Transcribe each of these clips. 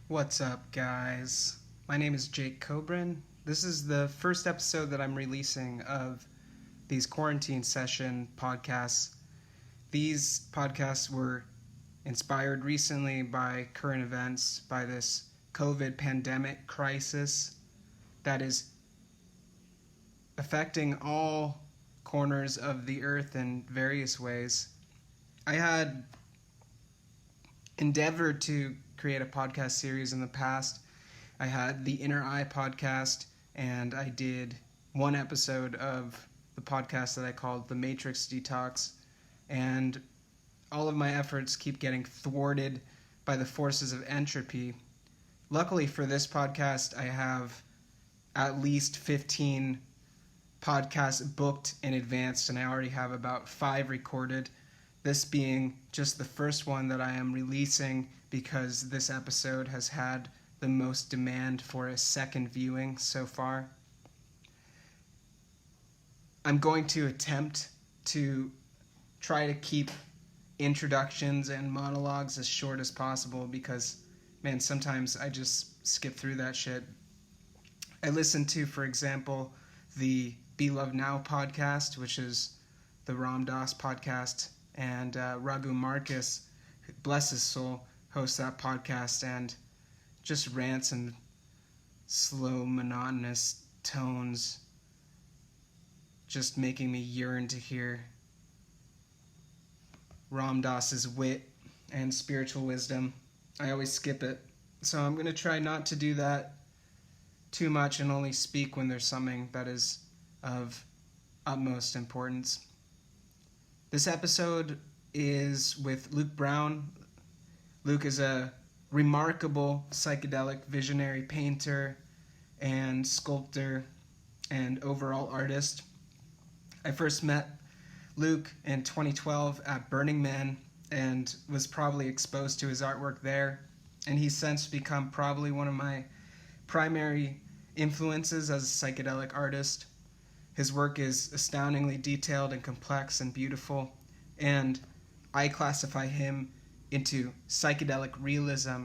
What's up, guys? My name is Jake Kobrin. This is the first episode that I'm releasing of these quarantine session podcasts. These podcasts were inspired recently by current events, by this COVID pandemic crisis that is affecting all corners of the earth in various ways. I had endeavored to create a podcast series in the past. I had the Inner Eye podcast, and I did one episode of the podcast that I called The Matrix Detox, and all of my efforts keep getting thwarted by the forces of entropy. Luckily for this podcast, I have at least 15 podcasts booked in advance, and I already have about 5 recorded. This being just the first one that I am releasing because this episode has had the most demand for a second viewing so far. I'm going to attempt to try to keep introductions and monologues as short as possible because, man, sometimes I just skip through that shit. I listened to, for example, the Be Love Now podcast, which is the Ram Dass podcast, and Raghu Marcus, bless his soul, hosts that podcast and just rants in slow, monotonous tones, just making me yearn to hear Ram Dass's wit and spiritual wisdom. I always skip it, so I'm going to try not to do that too much and only speak when there's something that is of utmost importance. This episode is with Luke Brown. Luke is a remarkable psychedelic visionary painter and sculptor and overall artist. I first met Luke in 2012 at Burning Man and was probably exposed to his artwork there, and he's since become probably one of my primary influences as a psychedelic artist. His work is astoundingly detailed and complex and beautiful, and I classify him into psychedelic realism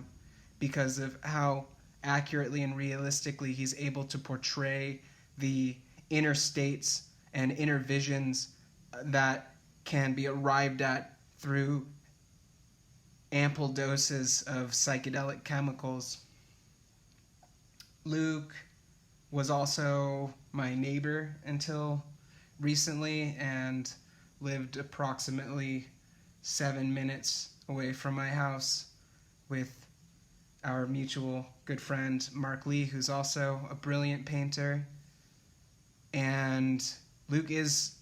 because of how accurately and realistically he's able to portray the inner states and inner visions that can be arrived at through ample doses of psychedelic chemicals. Luke was also my neighbor until recently and lived approximately 7 minutes away from my house with our mutual good friend Mark Lee, who's also a brilliant painter. And Luke is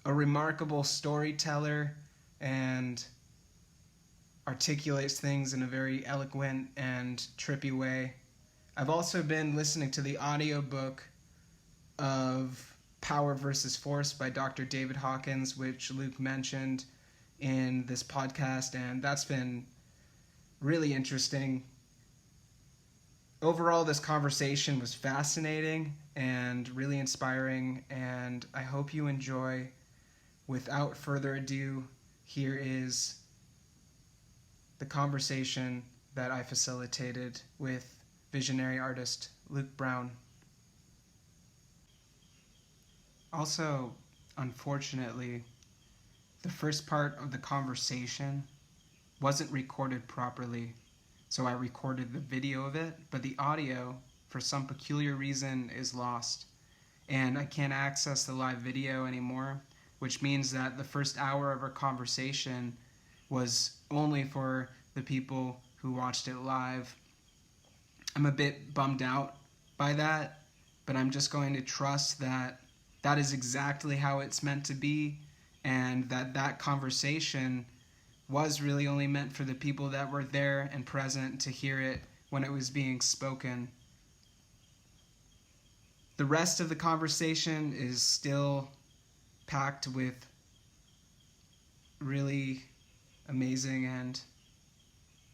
a remarkable storyteller and articulates things in a very eloquent and trippy way. I've also been listening to the audiobook of Power versus Force by Dr. David Hawkins, which Luke mentioned in this podcast, and that's been really interesting. Overall, this conversation was fascinating and really inspiring, and I hope you enjoy. Without further ado, here is the conversation that I facilitated with visionary artist Luke Brown. Also, unfortunately, the first part of the conversation wasn't recorded properly, so I recorded the video of it, but the audio, for some peculiar reason, is lost, and I can't access the live video anymore, which means that the first hour of our conversation was only for the people who watched it live. I'm a bit bummed out by that, but I'm just going to trust that that is exactly how it's meant to be, and that conversation was really only meant for the people that were there and present to hear it when it was being spoken. The rest of the conversation is still packed with really amazing and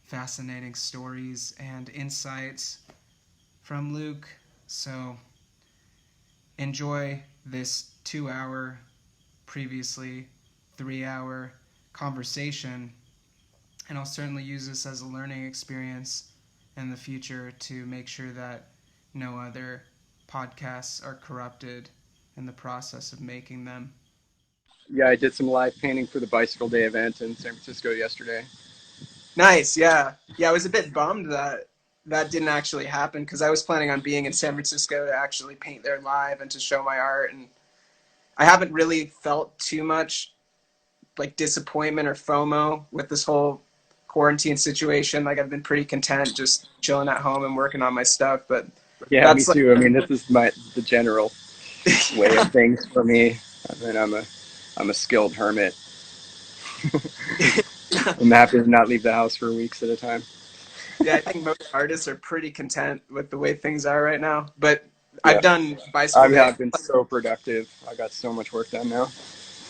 fascinating stories and insights from Luke. So enjoy this 2-hour, previously 3-hour conversation, and I'll certainly use this as a learning experience in the future to make sure that no other podcasts are corrupted in the process of making them. Yeah, I did some live painting for the Bicycle Day event in San Francisco yesterday. Nice, yeah. Yeah, I was a bit bummed that that didn't actually happen because I was planning on being in San Francisco to actually paint there live and to show my art. And I haven't really felt too much like disappointment or FOMO with this whole quarantine situation. Like I've been pretty content just chilling at home and working on my stuff. But Yeah, me that's like, too. I mean, this is the general way of things for me. I mean, I'm a skilled hermit. I'm happy to not leave the house for weeks at a time. yeah, I think most artists are pretty content with the way things are right now. But I've Yeah, done Bicycle Day. I've been so productive. I got so much work done now.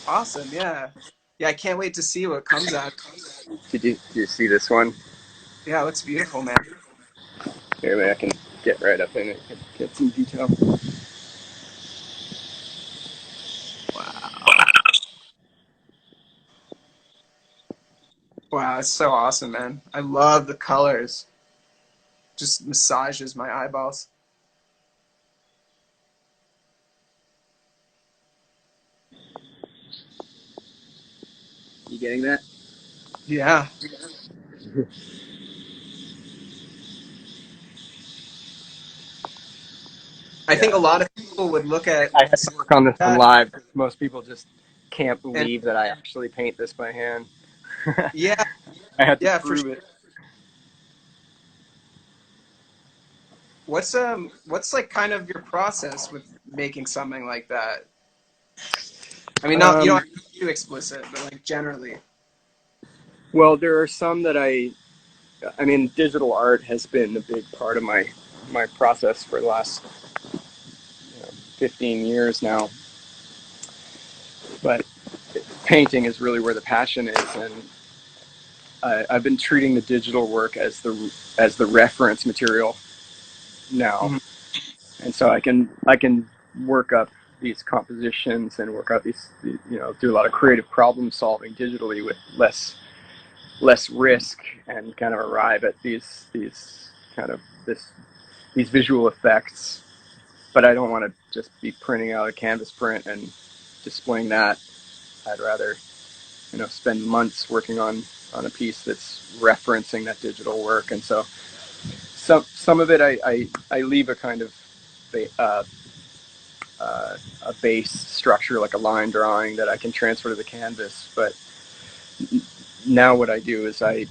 Awesome, yeah. Yeah, I can't wait to see what comes out. Did you see this one? Yeah, it looks beautiful, man. Maybe I can get right up in it and get some detail. Wow. Wow, it's so awesome, man. I love the colors. Just massages my eyeballs. You getting that? Yeah. I think a Yeah. lot of people would look at I had to something work on like this one that live because most people just can't and believe that I actually paint this by hand. yeah, I had to yeah, for prove sure. it. What's like kind of your process with making something like that? I mean, not you don't Um, have to be too explicit, but like generally. well, there are some that I mean, digital art has been a big part of my process for the last 15 years now. But painting is really where the passion is, and I've been treating the digital work as the reference material now, Mhm. and so I can work up these compositions and work out do a lot of creative problem solving digitally with less risk and kind of arrive at these kind of this these visual effects. But I don't want to just be printing out a canvas print and displaying that. I'd rather spend months working on a piece that's referencing that digital work. And so some of it I leave a kind of uh, a base structure like a line drawing that I can transfer to the canvas. But now what I do is I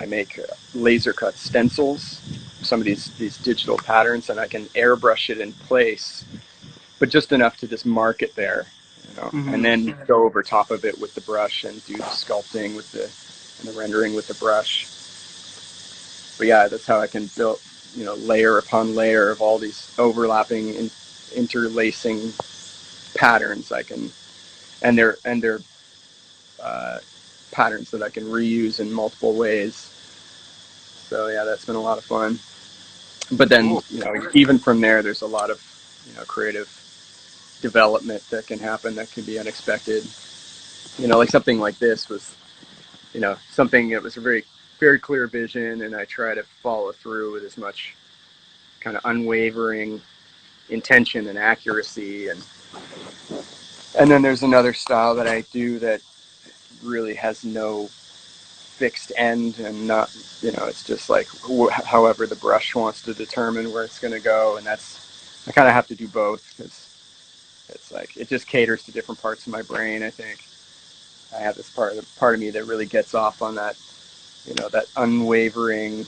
make laser cut stencils, some of these digital patterns, and I can airbrush it in place, but just enough to just mark it there, and Mhm. then go over top of it with the brush and do the sculpting with the rendering with the brush. But yeah, that's how I can build, layer upon layer of all these overlapping interlacing patterns. I can, and they're uh, patterns that I can reuse in multiple ways. So yeah, that's been a lot of fun. But then, Cool. even from there, there's a lot of, creative development that can happen that can be unexpected. Like something like this was, something that was a very, very clear vision, and I try to follow through with as much kind of unwavering intention and accuracy. And then there's another style that I do that really has no fixed end and not, it's just like however the brush wants to determine where it's going to go. And I kind of have to do both because it's like it just caters to different parts of my brain. I think I have this part of me that really gets off on that, that unwavering,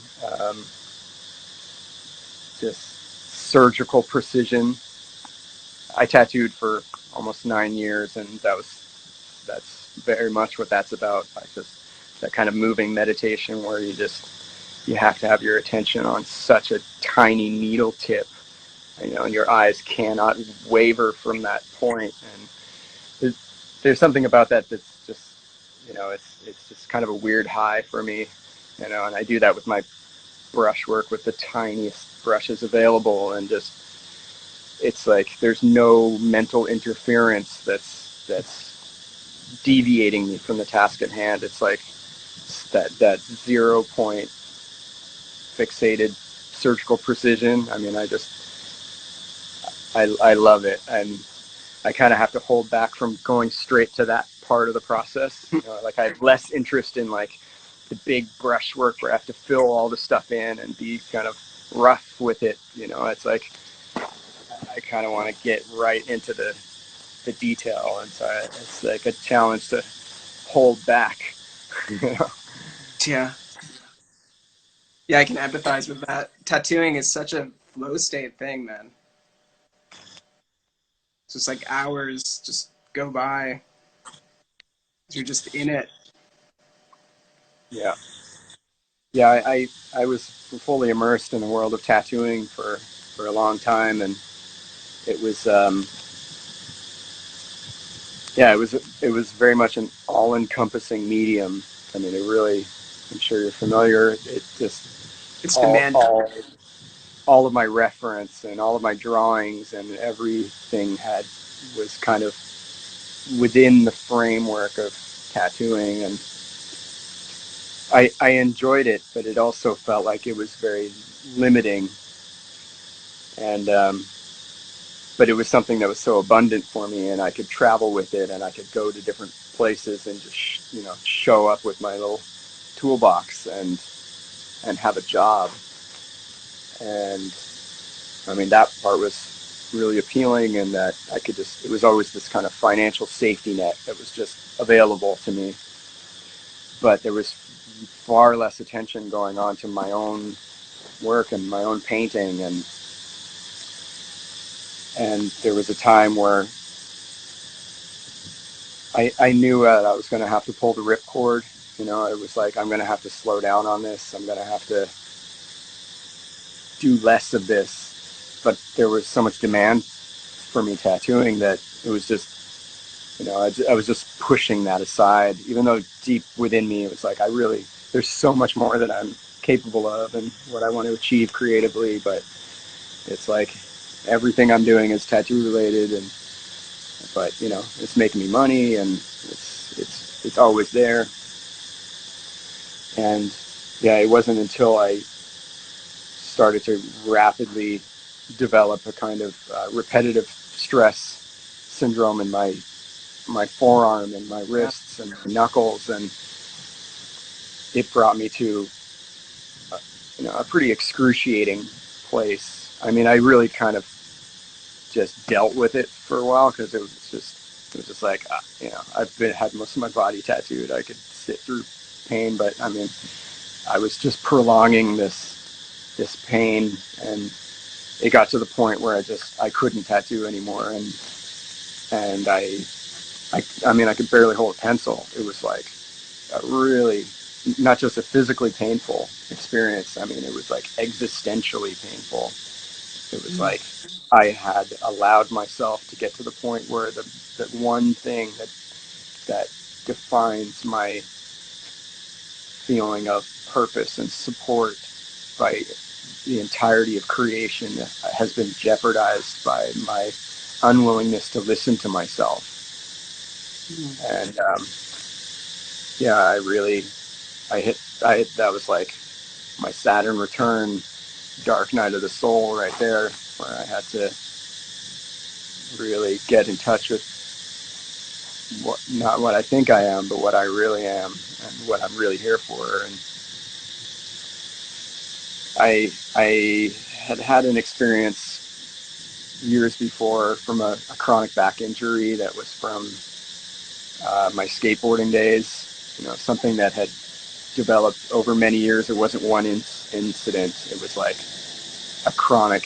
just surgical precision. I tattooed for almost 9 years, and that's very much what that's about. I just that kind of moving meditation where you have to have your attention on such a tiny needle tip, and your eyes cannot waver from that point. And there's something about that that's just, it's just kind of a weird high for me, and I do that with my brush work with the tiniest brushes available, and just it's like there's no mental interference that's deviating me from the task at hand. It's like that 0 point fixated surgical precision. I mean, I love it, and I kind of have to hold back from going straight to that part of the process. You know, like I have less interest in like the big brush work where I have to fill all the stuff in and be kind of rough with it. You know, it's like I kind of want to get right into the detail, and so it's like a challenge to hold back. You know? Yeah. Yeah, I can empathize with that. Tattooing is such a flow state thing, man. It's just like hours just go by. You're just in it. Yeah, yeah. I was fully immersed in the world of tattooing for a long time, and it was yeah, it was very much an all-encompassing medium. I mean, it really. I'm sure you're familiar. It just It's demanding. all of my reference and all of my drawings and everything was kind of within the framework of tattooing, and I enjoyed it, but it also felt like it was very limiting, and but it was something that was so abundant for me, and I could travel with it, and I could go to different places and just show up with my little toolbox and have a job. And I mean, that part was really appealing, and that it was always this kind of financial safety net that was just available to me. But there was far less attention going on to my own work and my own painting, and there was a time where I knew that I was going to have to pull the ripcord. You know, it was like, I'm going to have to slow down on this. I'm going to have to do less of this. But there was so much demand for me tattooing that it was just, I was just pushing that aside, even though deep within me, it was like, there's so much more that I'm capable of and what I want to achieve creatively. But it's like everything I'm doing is tattoo related, but it's making me money, and it's always there. And yeah, it wasn't until I started to rapidly develop a kind of repetitive stress syndrome in my forearm and my Yeah. wrists and my knuckles, and it brought me to a pretty excruciating place. I mean, I really kind of just dealt with it for a while, because it was just like, I've had most of my body tattooed. I could sit through pain, but I mean, I was just prolonging this pain, and it got to the point where I couldn't tattoo anymore, and I mean, I could barely hold a pencil. It was like a really, not just a physically painful experience. I mean, it was like existentially painful. It was like I had allowed myself to get to the point where that one thing that defines my feeling of purpose and support by the entirety of creation has been jeopardized by my unwillingness to listen to myself. And yeah, that was like my Saturn return, dark night of the soul right there, where I had to really get in touch with not what I think I am, but what I really am and what I'm really here for. And I had an experience years before from a chronic back injury that was from my skateboarding days. Something that had developed over many years. It wasn't one incident. It was like a chronic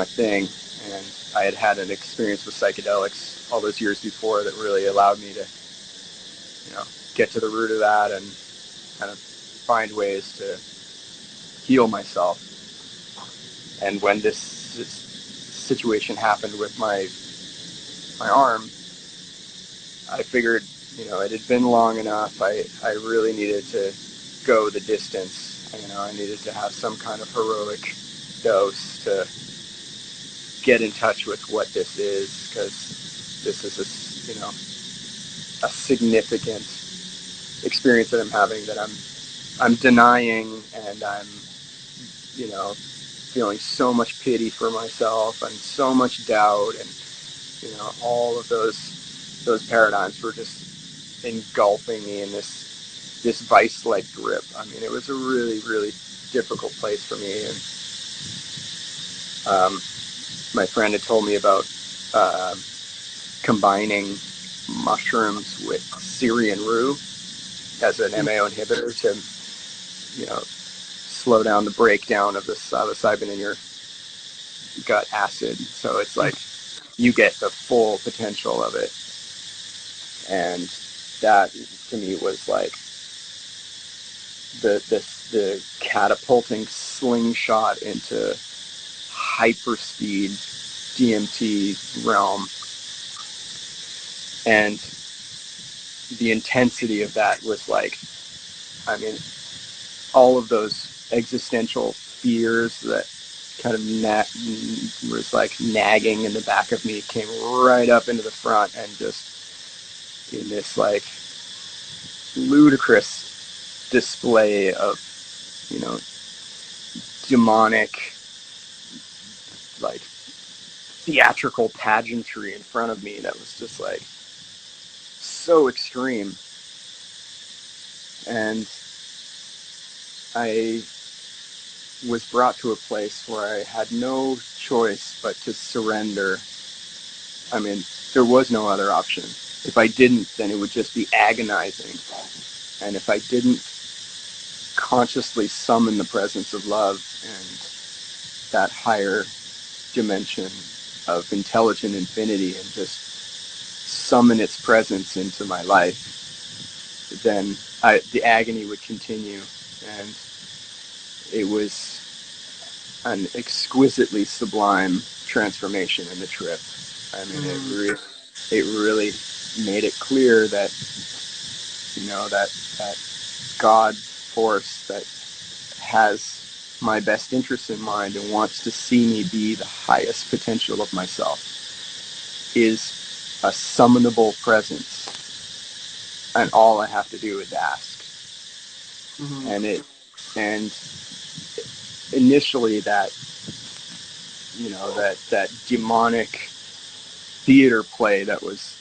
thing. And I had an experience with psychedelics all those years before that really allowed me to, get to the root of that and kind of find ways to heal myself. And when this situation happened with my arm, I figured, it had been long enough. I really needed to go the distance. I needed to have some kind of heroic dose to get in touch with what this is, because this is a significant experience that I'm having, that I'm denying, and I'm you know, feeling so much pity for myself and so much doubt, and you know, all of those paradigms were just engulfing me in this vice-like grip. I mean, it was a really, really difficult place for me. And my friend had told me about combining mushrooms with Syrian rue as an MAO inhibitor to, you know, slow down the breakdown of the psilocybin in your gut acid. So it's like you get the full potential of it. And that to me was like the catapulting slingshot into hyperspeed DMT realm. And the intensity of that was like, I mean, all of those existential fears that kind of was like nagging in the back of me came right up into the front, and just in this like ludicrous display of, you know, demonic, like theatrical pageantry in front of me that was just like so extreme. And I was brought to a place where I had no choice but to surrender. I mean, there was no other option. If I didn't, then it would just be agonizing. And if I didn't consciously summon the presence of love and that higher dimension of intelligent infinity and just summon its presence into my life, then the agony would continue. And it was an exquisitely sublime transformation in the trip. I mean, it really made it clear that, you know, that God force that has my best interests in mind and wants to see me be the highest potential of myself is a summonable presence, and all I have to do is ask. And initially that, you know, that demonic theater play that was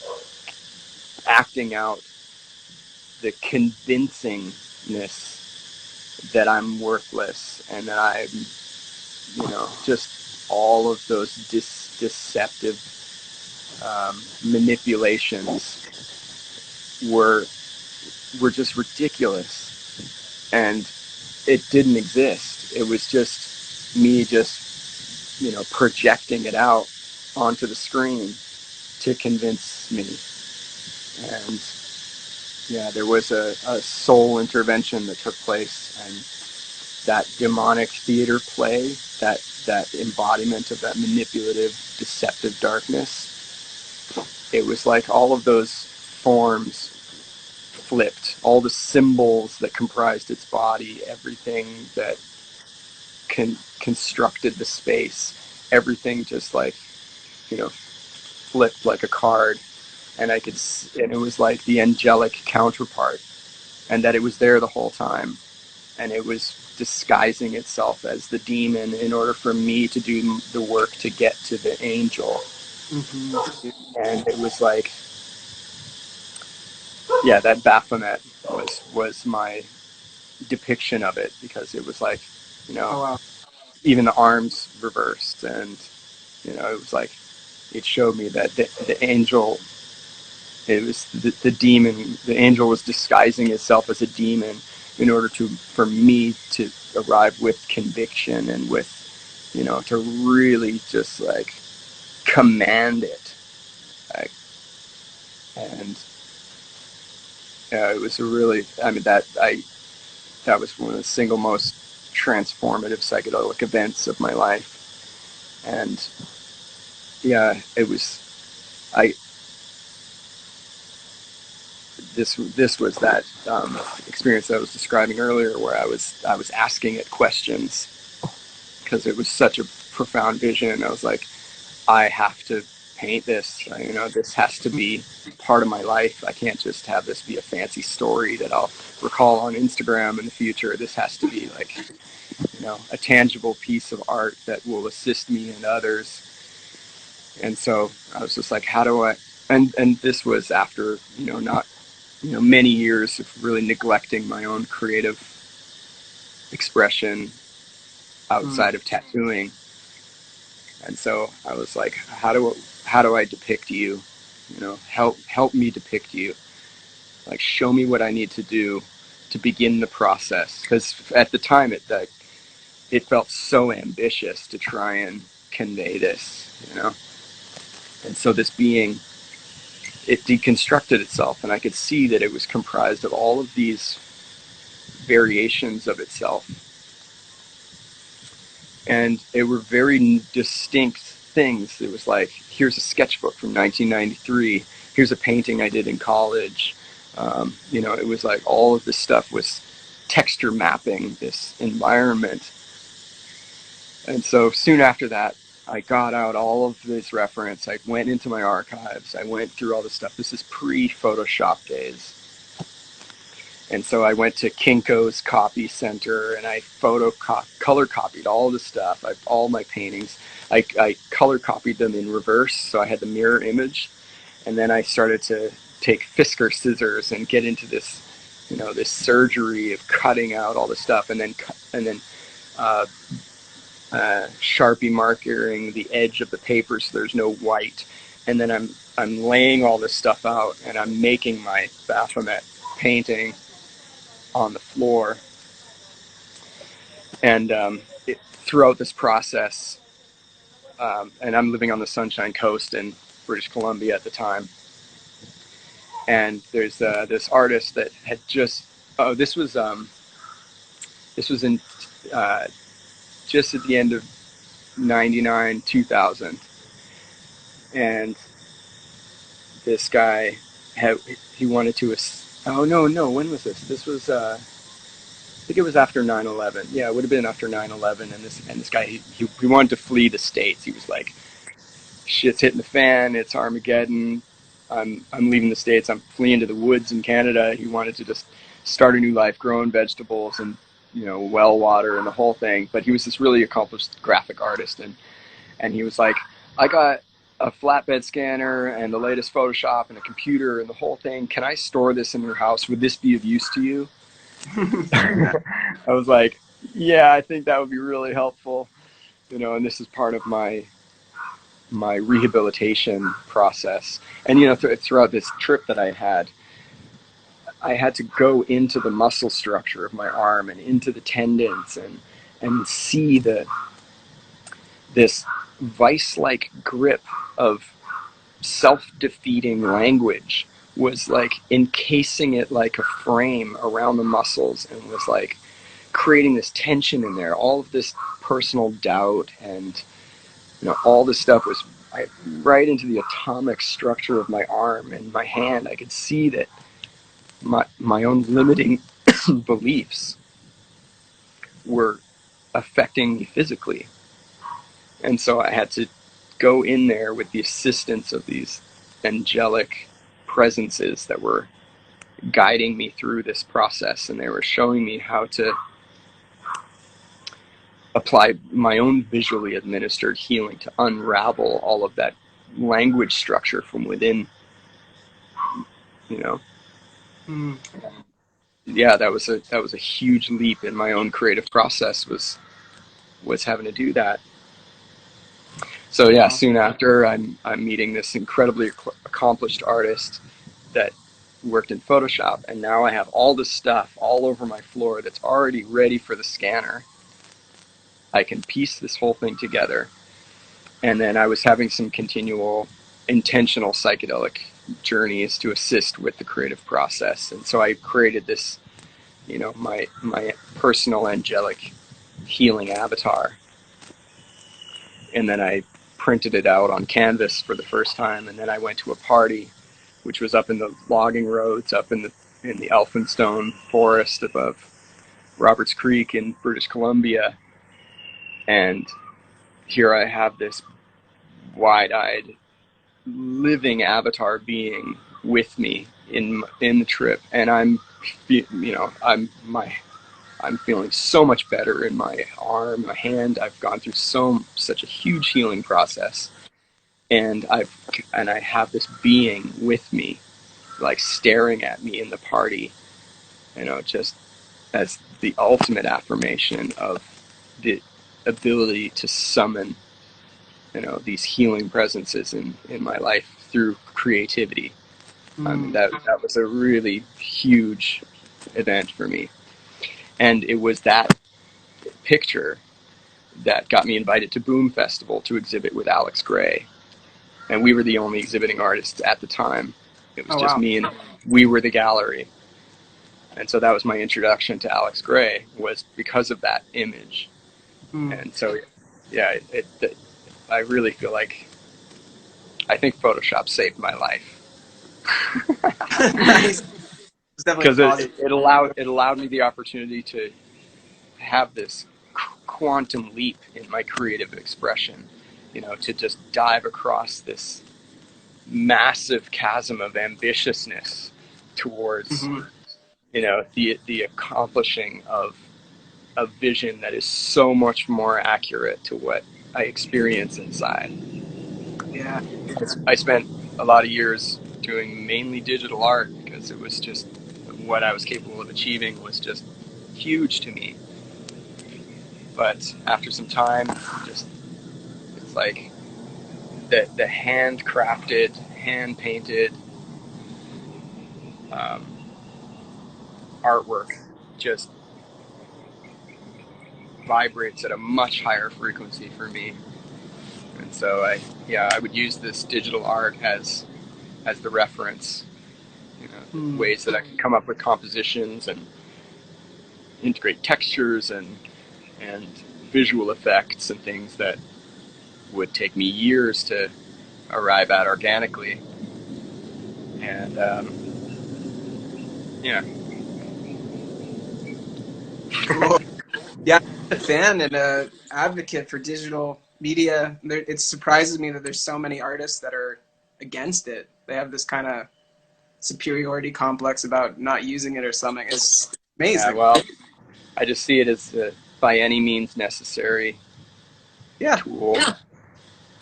acting out the convincingness that I'm worthless and that I'm, you know, just all of those deceptive manipulations were just ridiculous, and it didn't exist. It was just me just, you know, projecting it out onto the screen to convince me. And yeah, there was a soul intervention that took place, and that demonic theater play, that embodiment of that manipulative, deceptive darkness, it was like all of those forms flipped, all the symbols that comprised its body, everything that constructed the space, everything just like, you know, flipped like a card. And and it was like the angelic counterpart, and that it was there the whole time, and it was disguising itself as the demon in order for me to do the work to get to the angel. And it was like, yeah, that Baphomet was my depiction of it, because it was like, you know, even the arms reversed, and, you know, it was like, it showed me that the angel, it was the demon, the angel was disguising itself as a demon in order for me to arrive with conviction and with, you know, to really just like command it. Like, and it was a really, I mean, that was one of the single most transformative psychedelic events of my life. And yeah, it was, this was that experience that I was describing earlier, where I was asking it questions, because it was such a profound vision. I was like, I have to paint this. You know, this has to be part of my life. I can't just have this be a fancy story that I'll recall on Instagram in the future. This has to be like, a tangible piece of art that will assist me and others. And so I was just like, how do I, and this was after, not, many years of really neglecting my own creative expression outside of tattooing. And so I was like, how do I depict you? Help me depict you. Like, show me what I need to do to begin the process. Because at the time, it felt so ambitious to try and convey this. And so this being, it deconstructed itself, and I could see that it was comprised of all of these variations of itself. And they were very distinct things. It was like, here's a sketchbook from 1993. Here's a painting I did in college. It was like all of this stuff was texture mapping this environment. And so soon after that, I got out all of this reference. I went into my archives. I went through all this stuff. This is pre-Photoshop days. And so I went to Kinko's copy center, and I color copied all the stuff, all my paintings. I color copied them in reverse, so I had the mirror image. And then I started to take Fisker scissors and get into this, this surgery of cutting out all the stuff, and then Sharpie markering the edge of the paper so there's no white. And then I'm laying all this stuff out, and I'm making my Baphomet painting on the floor. And throughout this process, and I'm living on the Sunshine Coast in British Columbia at the time, and there's this artist that had just this was in just at the end of 99, 2000, and this guy he wanted to when was this was I think it was after 9/11. Yeah, it would have been after 9/11. And this guy, he wanted to flee the States. He was like, shit's hitting the fan, it's Armageddon, I'm leaving the States, I'm fleeing to the woods in Canada. He wanted to just start a new life, growing vegetables and well water and the whole thing. But he was this really accomplished graphic artist, and he was like, I got a flatbed scanner and the latest Photoshop and a computer and the whole thing. Can I store this in your house? Would this be of use to you? I was like, yeah, I think that would be really helpful. And this is part of my rehabilitation process. And throughout this trip that I had to go into the muscle structure of my arm and into the tendons and see this vice-like grip of self-defeating language was like encasing it like a frame around the muscles, and was like creating this tension in there. All of this personal doubt and all this stuff was right into the atomic structure of my arm and my hand. I could see that my own limiting beliefs were affecting me physically. And so I had to go in there with the assistance of these angelic presences that were guiding me through this process, and they were showing me how to apply my own visually administered healing to unravel all of that language structure from within. Yeah, that was a huge leap in my own creative process, was having to do that. So yeah, soon after, I'm meeting this incredibly accomplished artist that worked in Photoshop, and now I have all this stuff all over my floor that's already ready for the scanner. I can piece this whole thing together. And then I was having some continual intentional psychedelic journeys to assist with the creative process. And so I created this, my personal angelic healing avatar. And then I printed it out on canvas for the first time. And then I went to a party, which was up in the logging roads, up in the Elphinstone forest above Roberts Creek in British Columbia. And here I have this wide-eyed, living avatar being with me in the trip, and I'm I'm feeling so much better in my arm, my hand. I've gone through such a huge healing process, and I have this being with me, like staring at me in the party, just as the ultimate affirmation of the ability to summon, these healing presences in my life through creativity. I mean, that was a really huge event for me. And it was that picture that got me invited to Boom Festival to exhibit with Alex Gray. And we were the only exhibiting artists at the time. It was just me, and we were the gallery. And so that was my introduction to Alex Gray, was because of that image. And so, yeah, I really feel like, I think Photoshop saved my life. Nice. Because it allowed me the opportunity to have this quantum leap in my creative expression, to just dive across this massive chasm of ambitiousness towards, the accomplishing of a vision that is so much more accurate to what I experience inside. Yeah. I spent a lot of years doing mainly digital art because it was just what I was capable of achieving was just huge to me. But after some time, it's like the handcrafted, hand painted artwork just vibrates at a much higher frequency for me. And so I would use this digital art as the reference, ways that I can come up with compositions and integrate textures and visual effects and things that would take me years to arrive at organically. And yeah. Cool. Yeah, I'm a fan and a advocate for digital media. It surprises me that there's so many artists that are against it. They have this kind of superiority complex about not using it or something. It's amazing. Yeah, well, I just see it as a by any means necessary tool.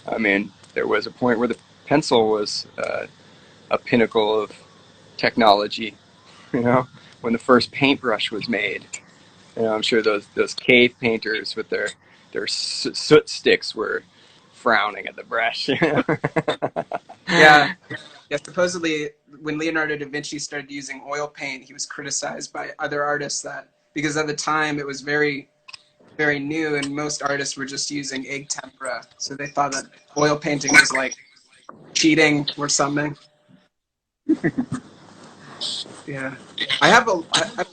I mean, there was a point where the pencil was a pinnacle of technology, when the first paintbrush was made. I'm sure those cave painters with their soot sticks were frowning at the brush. Yeah. Yeah, supposedly when Leonardo da Vinci started using oil paint, he was criticized by other artists that because at the time it was very, very new and most artists were just using egg tempera. So they thought that oil painting was like cheating or something. Yeah. I've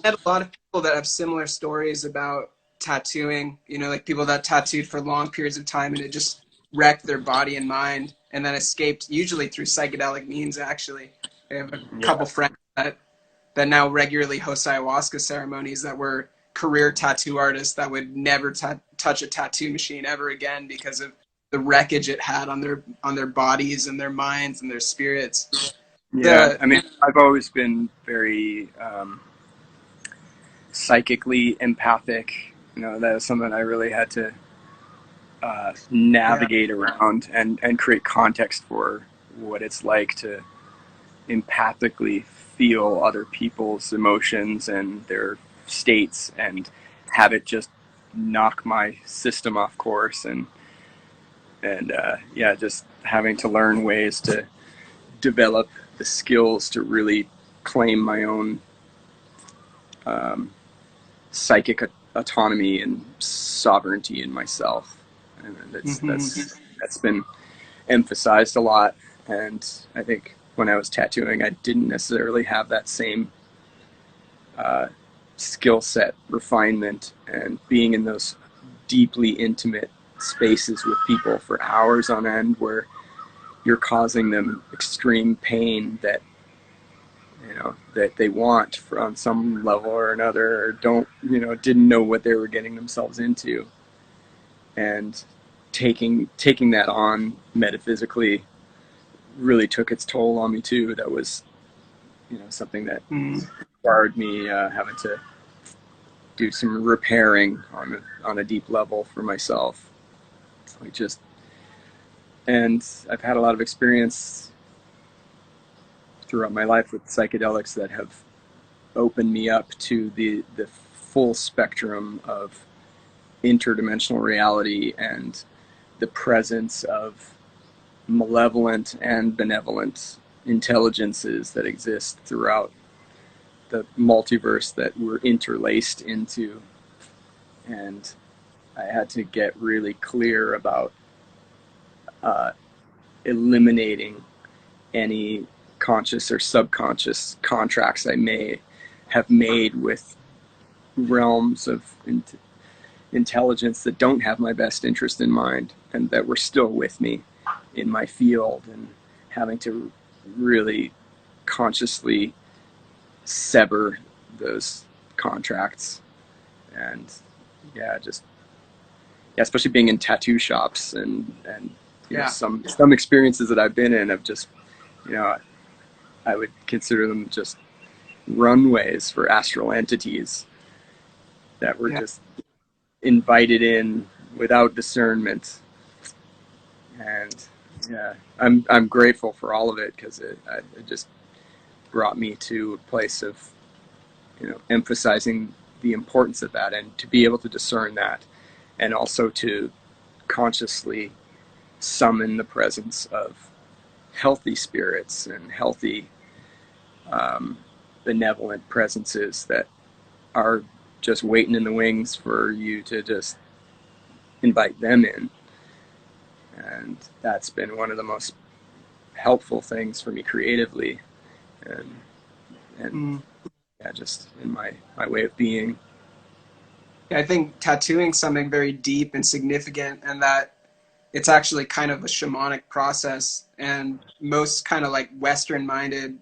met a lot of people that have similar stories about tattooing, like people that tattooed for long periods of time and it just wrecked their body and mind and then escaped usually through psychedelic means actually. I have a couple friends that now regularly host ayahuasca ceremonies that were career tattoo artists that would never touch a tattoo machine ever again because of the wreckage it had on their bodies and their minds and their spirits. Yeah, I mean, I've always been very psychically empathic. That was something I really had to navigate around and create context for what it's like to empathically feel other people's emotions and their states and have it just knock my system off course and just having to learn ways to develop the skills to really claim my own psychic autonomy and sovereignty in myself. And that's been emphasized a lot. And I think when I was tattooing, I didn't necessarily have that same skill set, refinement, and being in those deeply intimate spaces with people for hours on end where you're causing them extreme pain that that they want on some level or another, or didn't know what they were getting themselves into, and taking that on metaphysically really took its toll on me too. That was something that required me having to do some repairing on a deep level for myself. Like just, and I've had a lot of experience throughout my life with psychedelics that have opened me up to the full spectrum of interdimensional reality and the presence of malevolent and benevolent intelligences that exist throughout the multiverse that we're interlaced into. And I had to get really clear about eliminating any conscious or subconscious contracts I may have made with realms of intelligence that don't have my best interest in mind and that were still with me in my field, and having to really consciously sever those contracts. And especially being in tattoo shops and you know, some experiences that I've been in have just, you know, I would consider them just runways for astral entities that were just invited in without discernment. And I'm grateful for all of it, because it just brought me to a place of, you know, emphasizing the importance of that, and to be able to discern that, and also to consciously summon the presence of healthy spirits and healthy benevolent presences that are just waiting in the wings for you to just invite them in. And that's been one of the most helpful things for me creatively, and just in my way of being. I think tattooing something very deep and significant, and that it's actually kind of a shamanic process, and most kind of like Western minded,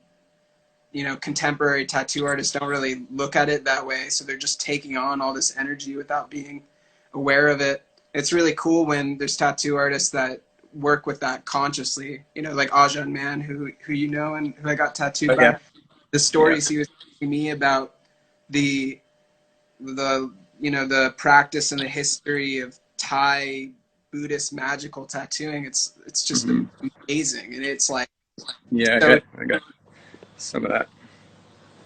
you know, contemporary tattoo artists don't really look at it that way. So they're just taking on all this energy without being aware of it. It's really cool when there's tattoo artists that work with that consciously, you know, like Ajan Man, who you know, and who I got tattooed by. The stories he was telling me about the you know, the practice and the history of Thai Buddhist magical tattooing, it's just amazing. And it's like, I got some of that.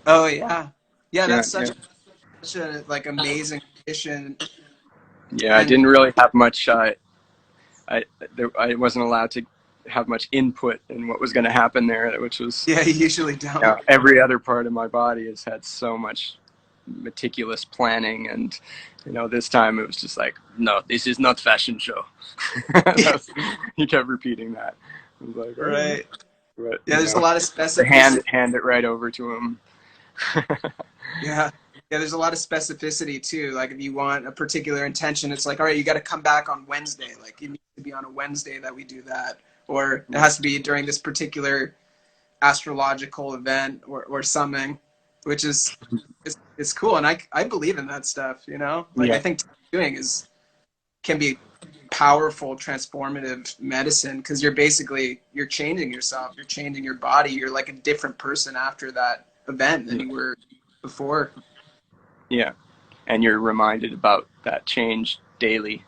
Oh yeah, that's such a like amazing addition. I didn't really have much. I wasn't allowed to have much input in what was going to happen there, which was you usually don't. You know, every other part of my body has had so much meticulous planning, and you know, this time it was just like, no, this is not fashion show. He kept repeating that. I was like, right. But, there's a lot of specificity. Hand it right over to him. There's a lot of specificity too. Like if you want a particular intention, it's like, all right, you got to come back on Wednesday. Like it needs to be on a Wednesday that we do that, or it has to be during this particular astrological event or something, which is it's cool. And I believe in that stuff, you know. Like I think tattooing can be powerful transformative medicine, because you're changing yourself, you're changing your body, you're like a different person after that event than you were before. And you're reminded about that change daily.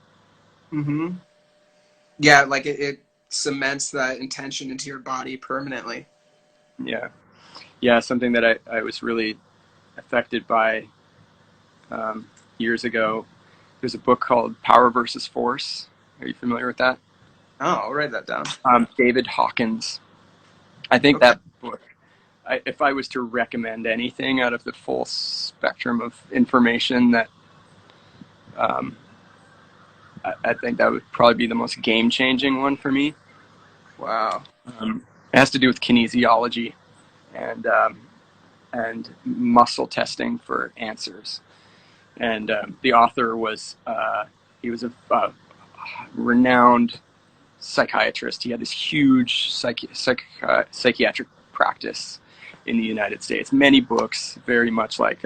Like it cements that intention into your body permanently. Something that I was really affected by years ago. There's a book called Power versus Force. Are you familiar with that? Oh, I'll write that down. David Hawkins. I think that book, if I was to recommend anything out of the full spectrum of information, that I think that would probably be the most game-changing one for me. Wow. It has to do with kinesiology and muscle testing for answers. And the author was he was a renowned psychiatrist. He had this huge psychiatric practice in the United States. Many books, very much like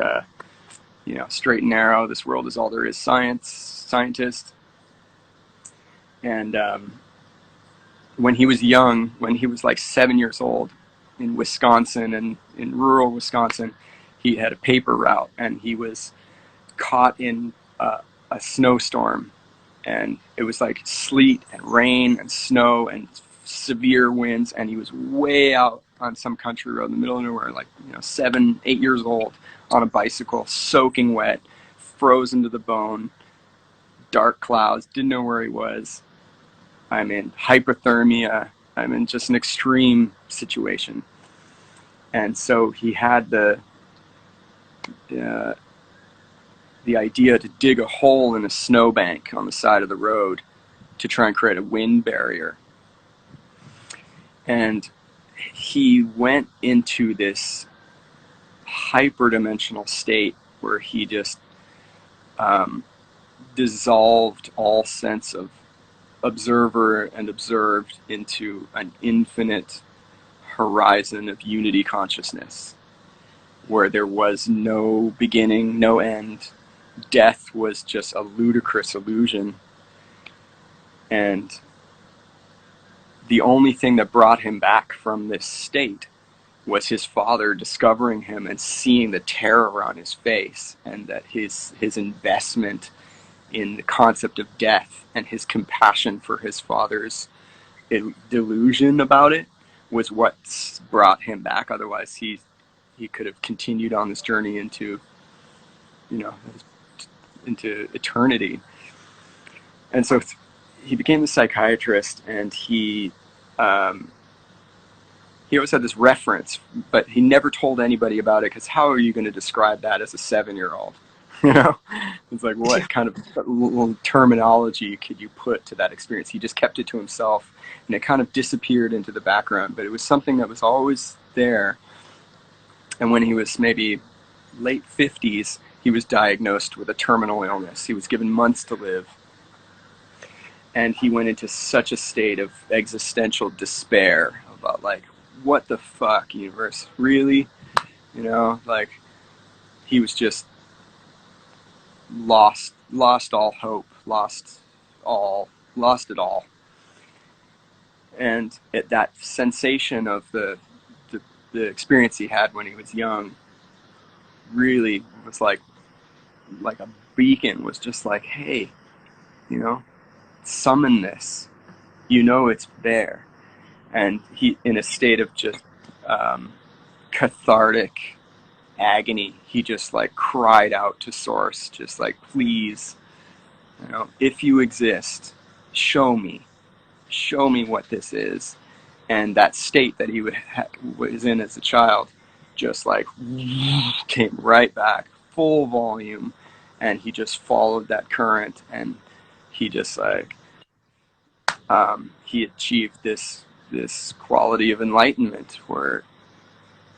straight and narrow. This world is all there is. Scientist. And when he was young, when he was like 7 years old, in Wisconsin, and in rural Wisconsin, he had a paper route, and he was caught in a snowstorm, and it was like sleet and rain and snow and severe winds, and he was way out on some country road in the middle of nowhere, like 7, 8 years old, on a bicycle, soaking wet, frozen to the bone, dark clouds, didn't know where he was. I'm in hypothermia. I'm in just an extreme situation. And so he had the idea to dig a hole in a snowbank on the side of the road to try and create a wind barrier. And he went into this hyperdimensional state where he just dissolved all sense of observer and observed into an infinite horizon of unity consciousness, where there was no beginning, no end. Death was just a ludicrous illusion. And the only thing that brought him back from this state was his father discovering him and seeing the terror on his face, and that his investment in the concept of death and his compassion for his father's delusion about it was what brought him back. Otherwise he could have continued on this journey into eternity. And so he became a psychiatrist, and he always had this reference, but he never told anybody about it, because how are you going to describe that as a 7-year-old? It's like, what kind of little terminology could you put to that experience? He just kept it to himself, and it kind of disappeared into the background, but it was something that was always there. And when he was maybe late 50s, he was diagnosed with a terminal illness. He was given months to live. And he went into such a state of existential despair about, like, what the fuck, universe? Really? Like, he was just lost all hope, lost it all. And that sensation of the experience he had when he was young really was like a beacon, was just like, hey, summon this, it's there. And he, in a state of just cathartic agony, he just like cried out to source, just like, please, if you exist, show me what this is. And that state that he was in as a child just like came right back, full volume, and he just followed that current, and he just like he achieved this quality of enlightenment where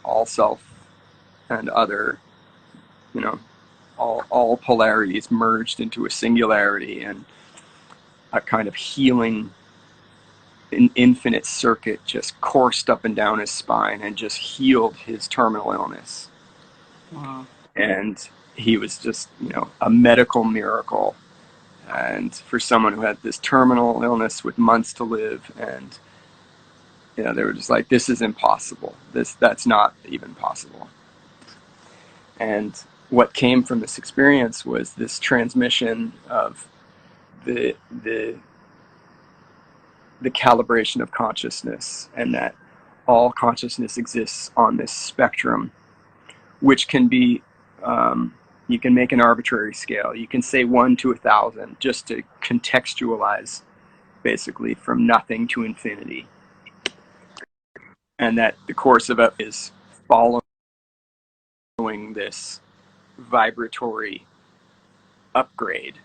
all self and other, all polarities merged into a singularity, and a kind of healing, an infinite circuit just coursed up and down his spine and just healed his terminal illness. Wow. And he was just, a medical miracle. And for someone who had this terminal illness with months to live, and they were just like, this is impossible. That's not even possible. And what came from this experience was this transmission of the calibration of consciousness, and that all consciousness exists on this spectrum, which can be, you can make an arbitrary scale. You can say 1 to 1,000 just to contextualize, basically, from nothing to infinity. And that the course of it is following this vibratory upgrade.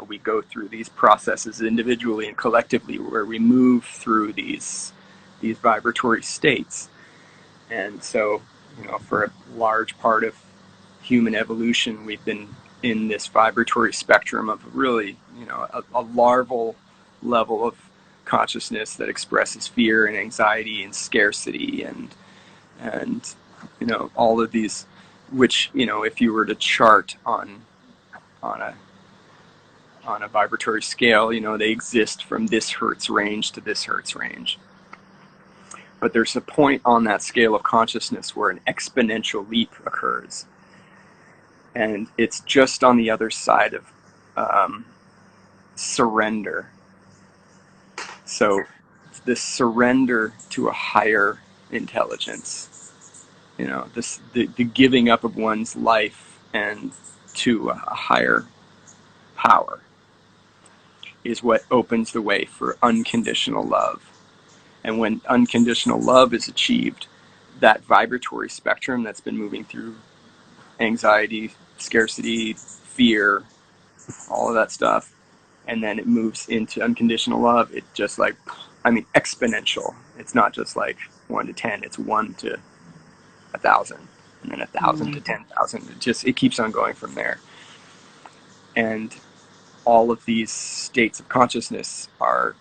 We go through these processes individually and collectively, where we move through these vibratory states. And so, for a large part of human evolution, we've been in this vibratory spectrum of really, a larval level of consciousness that expresses fear and anxiety and scarcity and all of these, which, if you were to chart on a vibratory scale, they exist from this hertz range to this hertz range. But there's a point on that scale of consciousness where an exponential leap occurs. and it's just on the other side of surrender. So the surrender to a higher intelligence, the giving up of one's life and to a higher power is what opens the way for unconditional love. And when unconditional love is achieved, that vibratory spectrum that's been moving through anxiety, scarcity, fear, all of that stuff, and then it moves into unconditional love, it just like, exponential. It's not just like 1 to 10, it's 1 to 1,000, and then 1,000 to 10,000. It keeps on going from there. And all of these states of consciousness are,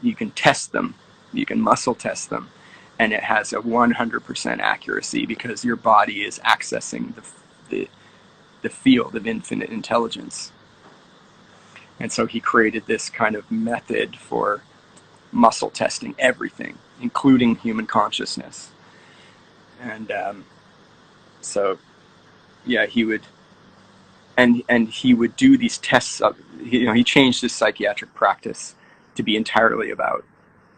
you can test them, you can muscle test them, and it has a 100% accuracy because your body is accessing the field of infinite intelligence. And so he created this kind of method for muscle testing everything, including human consciousness. And so, yeah, he would do these tests of, he changed his psychiatric practice to be entirely about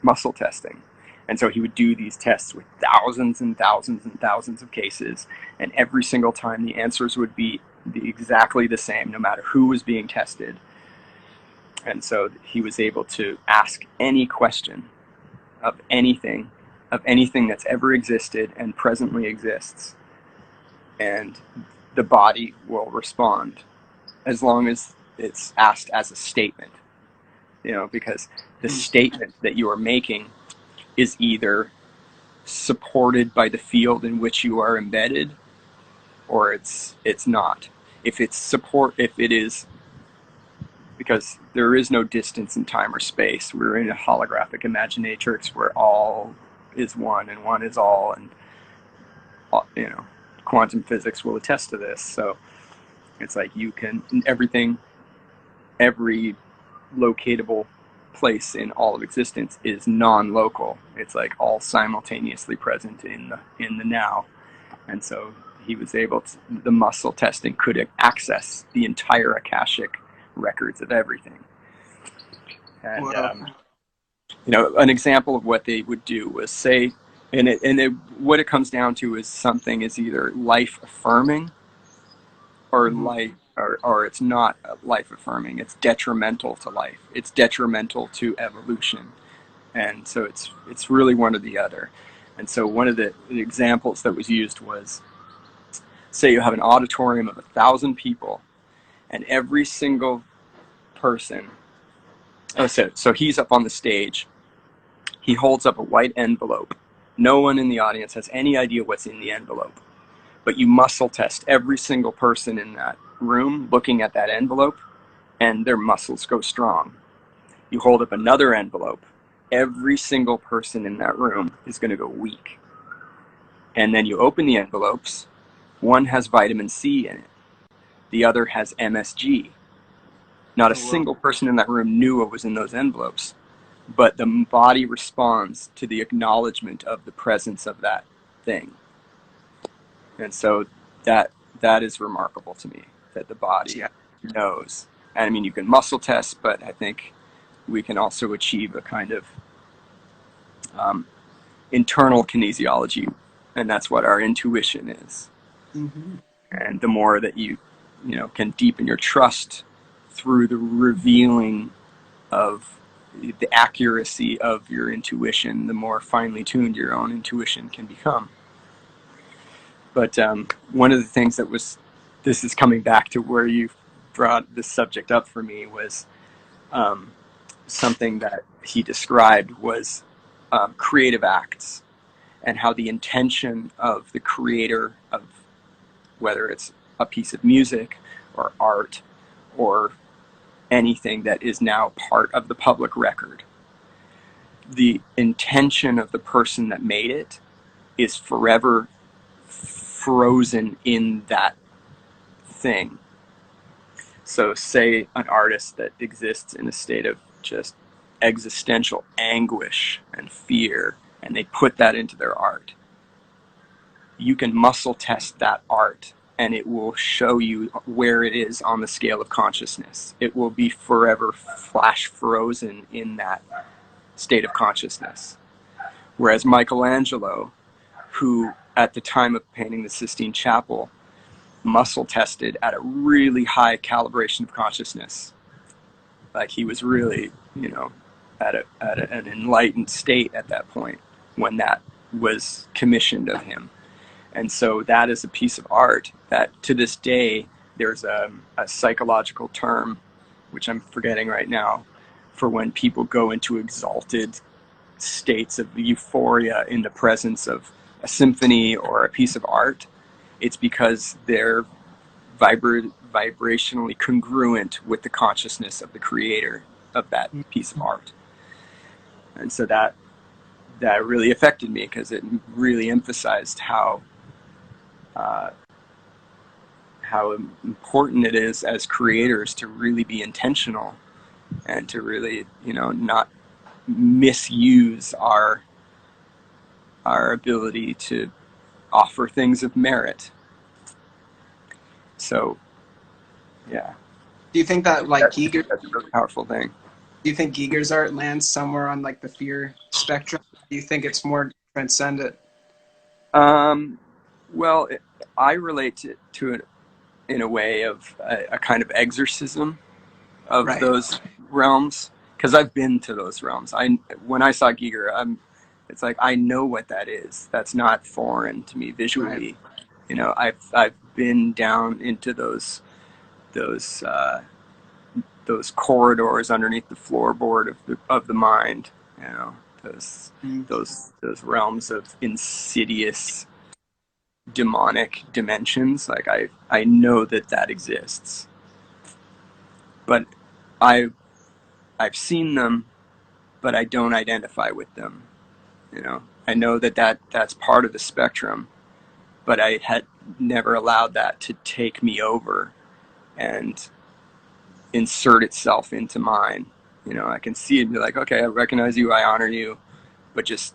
muscle testing. And so he would do these tests with thousands and thousands and thousands of cases, and every single time the answers would be exactly the same, no matter who was being tested. And so he was able to ask any question of anything that's ever existed and presently exists, and the body will respond as long as it's asked as a statement. Because the statement that you are making is either supported by the field in which you are embedded, or it's not. If it is, because there is no distance in time or space. We're in a holographic imaginatrix where all is one and one is all, and quantum physics will attest to this. So it's like you can, every locatable place in all of existence is non-local. It's like all simultaneously present in the now. And so he was able to, the muscle testing could access the entire Akashic records of everything. And wow. an example of what they would do was say, what it comes down to is something is either life affirming or or it's not life affirming. It's detrimental to life. It's detrimental to evolution. And so it's really one or the other. And so one of the examples that was used was, say you have an auditorium of 1,000 people, and every single person, so he's up on the stage, he holds up a white envelope. No one in the audience has any idea what's in the envelope, but you muscle test every single person in that room looking at that envelope, and their muscles go strong. You hold up another envelope, every single person in that room is going to go weak. And then you open the envelopes, one has vitamin C in it, the other has MSG. Not a single person in that room knew what was in those envelopes, but the body responds to the acknowledgement of the presence of that thing. And so that is remarkable to me, that the body knows. And I mean, you can muscle test, but I think we can also achieve a kind of internal kinesiology, and that's what our intuition is. Mm-hmm. And the more that you can deepen your trust through the revealing of the accuracy of your intuition, the more finely tuned your own intuition can become. But one of the things this is coming back to where you brought this subject up for me, was something that he described was creative acts, and how the intention of the creator of, whether it's a piece of music or art or anything that is now part of the public record, the intention of the person that made it is forever frozen in that thing. So say an artist that exists in a state of just existential anguish and fear, and they put that into their art. you can muscle test that art, and it will show you where it is on the scale of consciousness. It will be forever flash frozen in that state of consciousness. Whereas Michelangelo, who at the time of painting the Sistine Chapel muscle tested at a really high calibration of consciousness, like he was really, at an enlightened state at that point when that was commissioned of him. And so that is a piece of art that to this day, there's a psychological term, which I'm forgetting right now, for when people go into exalted states of euphoria in the presence of a symphony or a piece of art. It's because they're vibrationally congruent with the consciousness of the creator of that piece of art. And so that really affected me, because it really emphasized how important it is as creators to really be intentional and to really, not misuse our ability to offer things of merit. So, yeah. Do you think that like Giger? That's a really powerful thing. Do you think Giger's art lands somewhere on like the fear spectrum? Do you think it's more transcendent? Well, I relate to it in a way of a kind of exorcism of Right. those realms, because I've been to those realms. When I saw Giger, it's like I know what that is. That's not foreign to me visually. Right. I've been down into those corridors underneath the floorboard of the mind. Those realms of insidious demonic dimensions. Like I know that exists, but I've seen them, but I don't identify with them. I know that's part of the spectrum, but I had never allowed that to take me over and insert itself into mine. I can see it and be like, okay, I recognize you, I honor you, but just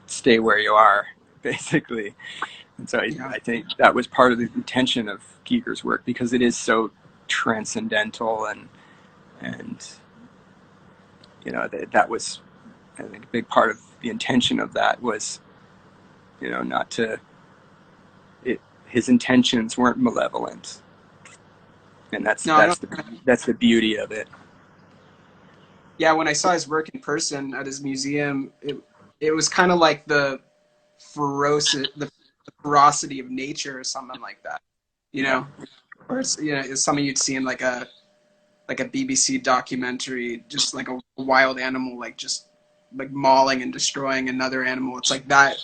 stay where you are, basically. And so I think that was part of the intention of Giger's work, because it is so transcendental, and that was, I think, a big part of the intention of that was, not to, his intentions weren't malevolent, and that's the beauty of it. Yeah, when I saw his work in person at his museum, it was kind of like the ferocity of nature or something like that, or it's something you'd see in like a BBC documentary, just like a wild animal, like just like mauling and destroying another animal. It's like that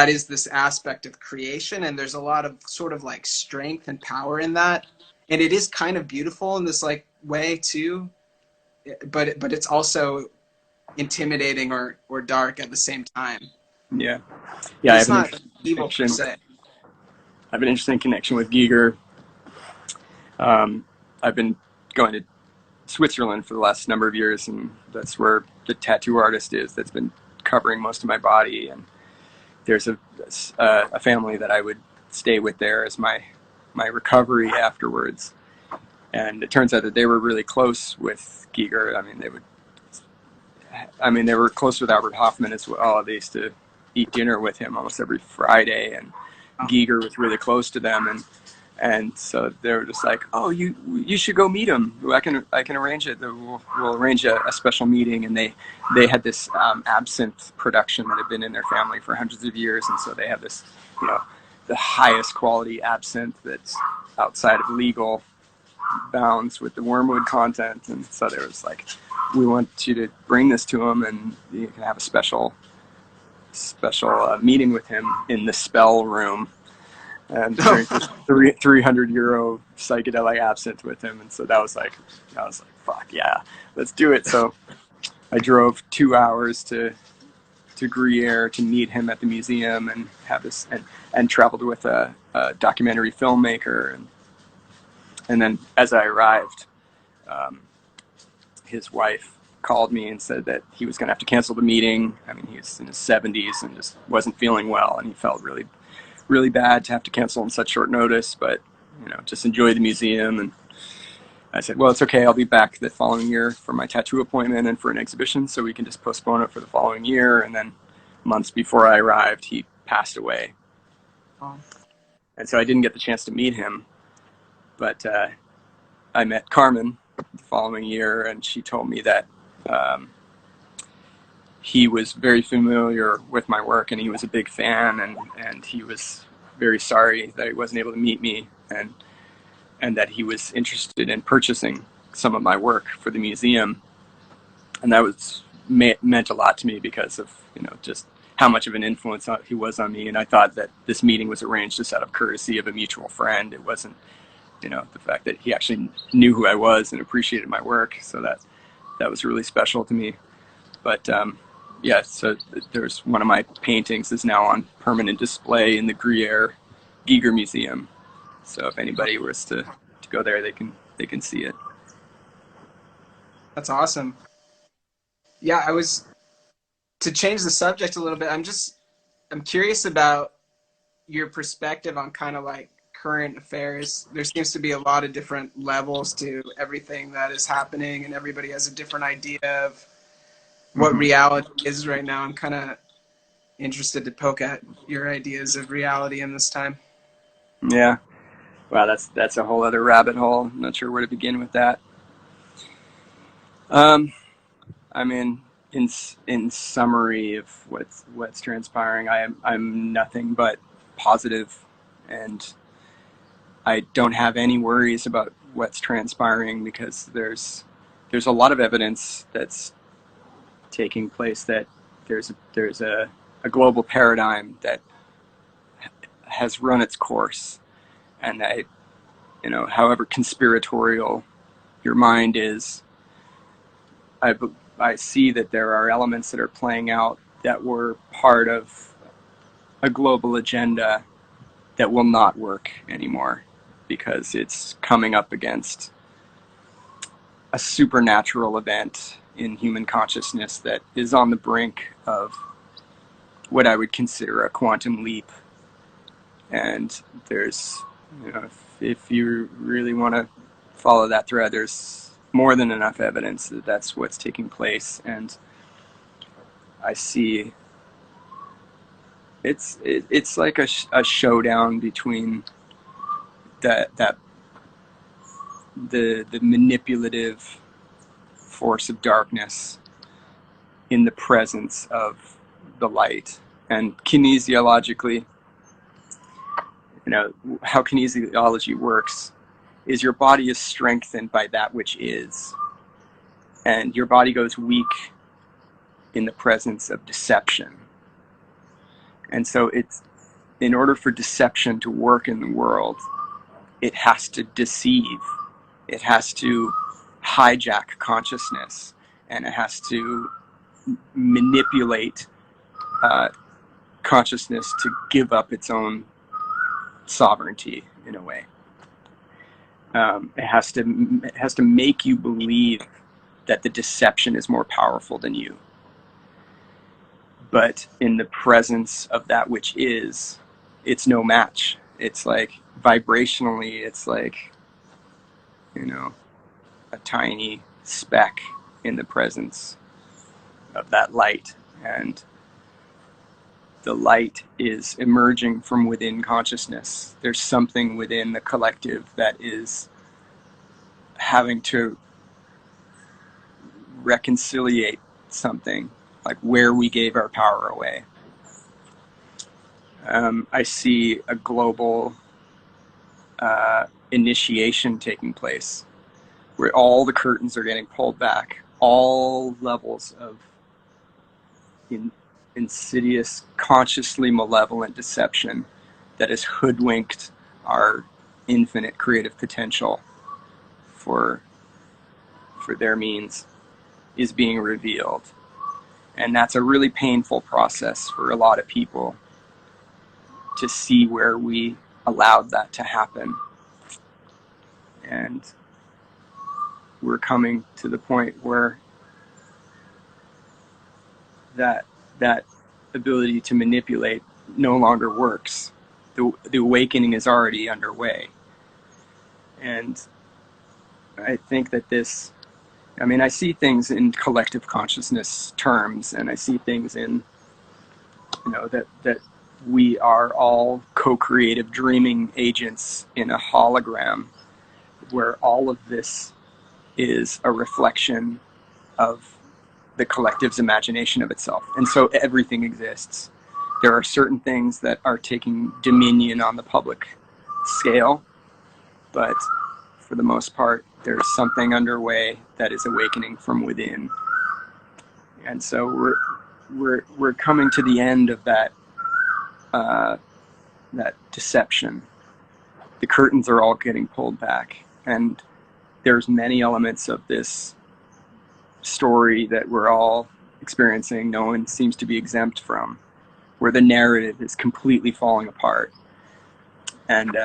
is this aspect of creation, and there's a lot of sort of like strength and power in that, and it is kind of beautiful in this like way too, but it's also intimidating or dark at the same time. Yeah. It's not evil per se. I have an interesting connection with Giger. I've been going to Switzerland for the last number of years, and that's where the tattoo artist is that's been covering most of my body. And there's a family that I would stay with there as my recovery afterwards. And it turns out that they were really close with Giger. They were close with Albert Hoffman as well. They used to eat dinner with him almost every Friday, and Giger was really close to them, and so they were just like, "Oh, you should go meet him. I can arrange it. We'll arrange a special meeting." And they had this absinthe production that had been in their family for hundreds of years, and so they have this, the highest quality absinthe that's outside of legal bounds with the wormwood content. And so there was like, we want you to bring this to him, and you can have a special meeting with him in the spell room, and drink this 300 euro psychedelic absinthe with him. And so I was like, fuck yeah, let's do it. So I drove 2 hours to Gruyere to meet him at the museum, and have this, and traveled with a documentary filmmaker. And then as I arrived, his wife called me and said that he was going to have to cancel the meeting. He was in his 70s and just wasn't feeling well, and he felt really, really bad to have to cancel on such short notice, but just enjoy the museum. And I said, well, it's okay. I'll be back the following year for my tattoo appointment and for an exhibition, so we can just postpone it for the following year. And then months before I arrived, he passed away. Oh. And so I didn't get the chance to meet him, but I met Carmen the following year, and she told me that he was very familiar with my work, and he was a big fan, and he was very sorry that he wasn't able to meet me, and that he was interested in purchasing some of my work for the museum. And that was meant a lot to me because of just how much of an influence he was on me. And I thought that this meeting was arranged just out of courtesy of a mutual friend. It wasn't the fact that he actually knew who I was and appreciated my work. So that was really special to me. But yeah, so there's one of my paintings is now on permanent display in the Gruyere Giger Museum. So if anybody was to go there, they can see it. That's awesome. Yeah, to change the subject a little bit, I'm curious about your perspective on kind of like current affairs. There seems to be a lot of different levels to everything that is happening, and everybody has a different idea of what reality is right now. I'm kind of interested to poke at your ideas of reality in this time. Yeah. Wow, that's a whole other rabbit hole. I'm not sure where to begin with that. I mean, in summary of what's transpiring, I'm nothing but positive, and I don't have any worries about what's transpiring because there's a lot of evidence that's taking place that there's a global paradigm that has run its course, and that however conspiratorial your mind is, I see that there are elements that are playing out that were part of a global agenda that will not work anymore because it's coming up against a supernatural event in human consciousness that is on the brink of what I would consider a quantum leap. And there's, if you really want to follow that thread, there's more than enough evidence that that's what's taking place. And I see it's like a showdown between the manipulative force of darkness in the presence of the light. And kinesiologically, how kinesiology works is your body is strengthened by that which is, and your body goes weak in the presence of deception. And so it's, in order for deception to work in the world, it has to deceive, it has to hijack consciousness, and it has to manipulate consciousness to give up its own sovereignty in a way. It has to make you believe that the deception is more powerful than you. But in the presence of that which is, it's no match. It's like vibrationally, it's like, a tiny speck in the presence of that light. And the light is emerging from within consciousness. There's something within the collective that is having to reconciliate something, like where we gave our power away. I see a global initiation taking place, where all the curtains are getting pulled back, all levels of insidious, consciously malevolent deception that has hoodwinked our infinite creative potential for their means is being revealed. And that's a really painful process for a lot of people, to see where we allowed that to happen. And we're coming to the point where that ability to manipulate no longer works. the awakening is already underway. And I think that I see things in collective consciousness terms, and I see things in, that we are all co-creative dreaming agents in a hologram, where all of this is a reflection of the collective's imagination of itself. And so everything exists. There are certain things that are taking dominion on the public scale, but for the most part, there's something underway that is awakening from within. And so we're coming to the end of that deception. The curtains are all getting pulled back, and there's many elements of this story that we're all experiencing no one seems to be exempt from, where the narrative is completely falling apart. And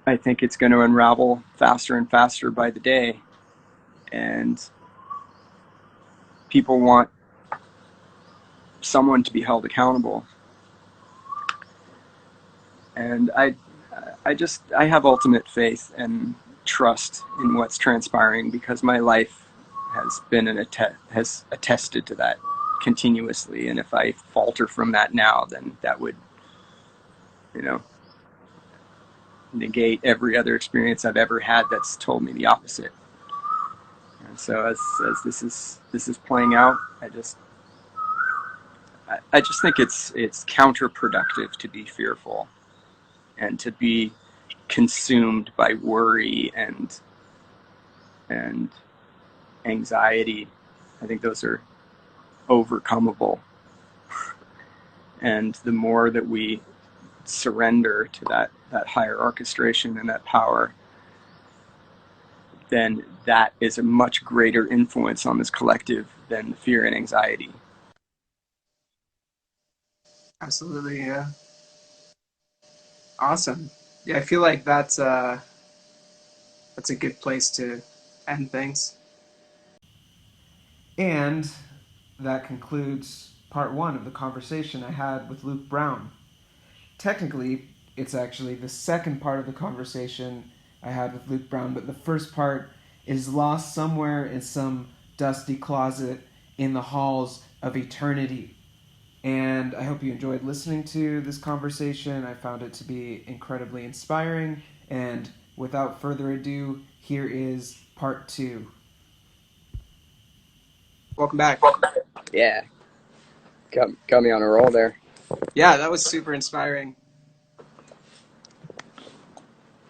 I think it's going to unravel faster and faster by the day. And people want someone to be held accountable. And I have ultimate faith and trust in what's transpiring, because my life has been has attested to that continuously. And if I falter from that now, then that would, negate every other experience I've ever had that's told me the opposite. And so as this is playing out, I just think it's counterproductive to be fearful and to be consumed by worry and anxiety. I think those are overcomable. And the more that we surrender to that higher orchestration and that power, then that is a much greater influence on this collective than fear and anxiety. Absolutely, yeah. Awesome. Yeah, I feel like that's a good place to end things. And that concludes part one of the conversation I had with Luke Brown. Technically, it's actually the second part of the conversation I had with Luke Brown, but the first part is lost somewhere in some dusty closet in the halls of eternity. And I hope you enjoyed listening to this conversation. I found it to be incredibly inspiring. And without further ado, here is part two. Welcome back. Yeah, got me on a roll there. Yeah, that was super inspiring.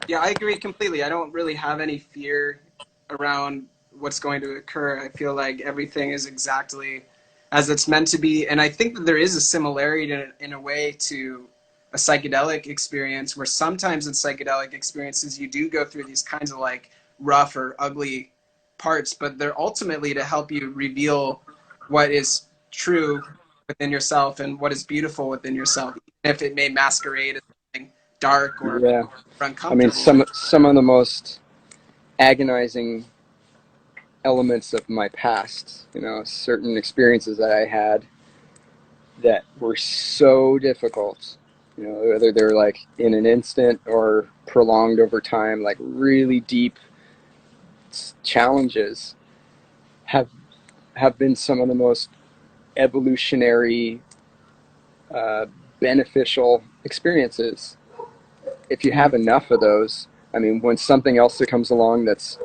Yeah, I agree completely. I don't really have any fear around what's going to occur. I feel like everything is exactly as it's meant to be. And I think that there is a similarity in a way to a psychedelic experience, where sometimes in psychedelic experiences you do go through these kinds of like rough or ugly parts, but they're ultimately to help you reveal what is true within yourself and what is beautiful within yourself, even if it may masquerade as something dark or Yeah, uncomfortable. some of the most agonizing elements of my past, certain experiences that I had that were so difficult, whether they're like in an instant or prolonged over time, like really deep challenges, have been some of the most evolutionary, beneficial experiences. If you have enough of those, when something else that comes along that's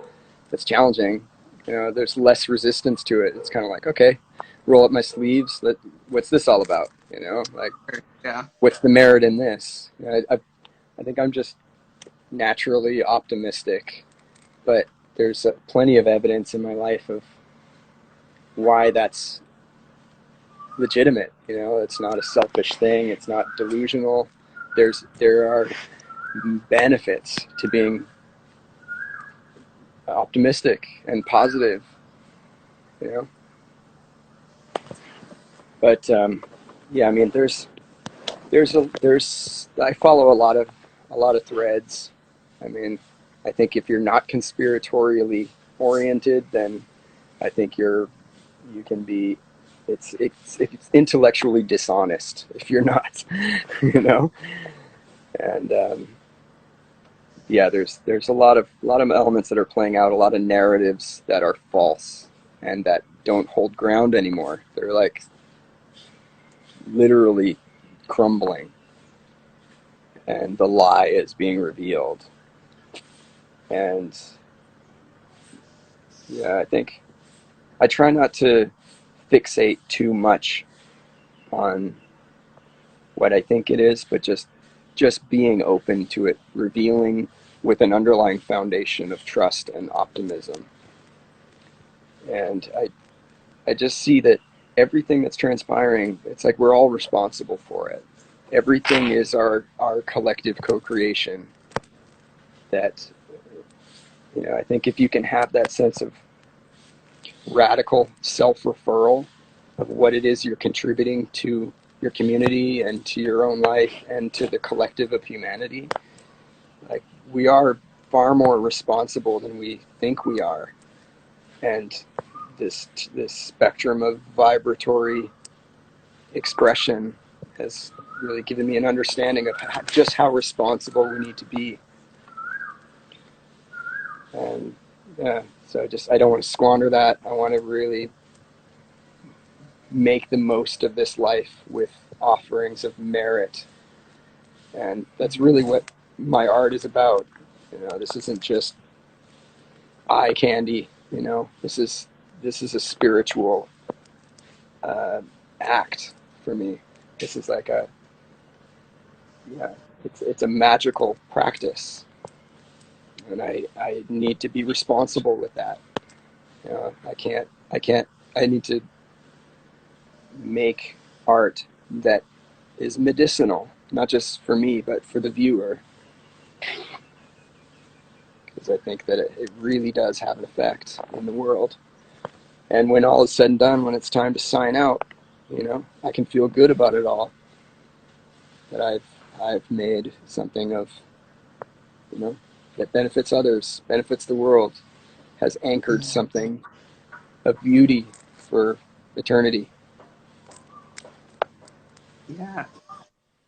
challenging, there's less resistance to it. It's kind of like, okay, roll up my sleeves. What's this all about? Yeah. What's the merit in this? I think I'm just naturally optimistic, but there's plenty of evidence in my life of why that's legitimate. It's not a selfish thing. It's not delusional. There are benefits to being optimistic and positive, But yeah, there's I follow a lot of threads. I think if you're not conspiratorially oriented, then I think you can be it's intellectually dishonest if you're not, you know. And yeah, there's a lot of elements that are playing out, a lot of narratives that are false and that don't hold ground anymore. They're like literally crumbling, and the lie is being revealed. And yeah, I think I try not to fixate too much on what I think it is, but just being open to it revealing with an underlying foundation of trust and optimism. And I just see that everything that's transpiring, it's like we're all responsible for it. Everything is our collective co-creation. That, you know, I think if you can have that sense of radical self-referral of what it is you're contributing to your community and to your own life and to the collective of humanity, like, we are far more responsible than we think we are. And this spectrum of vibratory expression has really given me an understanding of just how responsible we need to be. And yeah, so I don't want to squander that. I want to really make the most of this life with offerings of merit. And that's really what my art is about. You know, this isn't just eye candy. You know, this is a spiritual act for me. This is like it's a magical practice, and I need to be responsible with that. You know, I need to make art that is medicinal, not just for me, but for the viewer. Because I think that it really does have an effect in the world. And when all is said and done, when it's time to sign out, you know, I can feel good about it all. That I've made something of, you know, that benefits others, benefits the world, has anchored something of beauty for eternity. Yeah.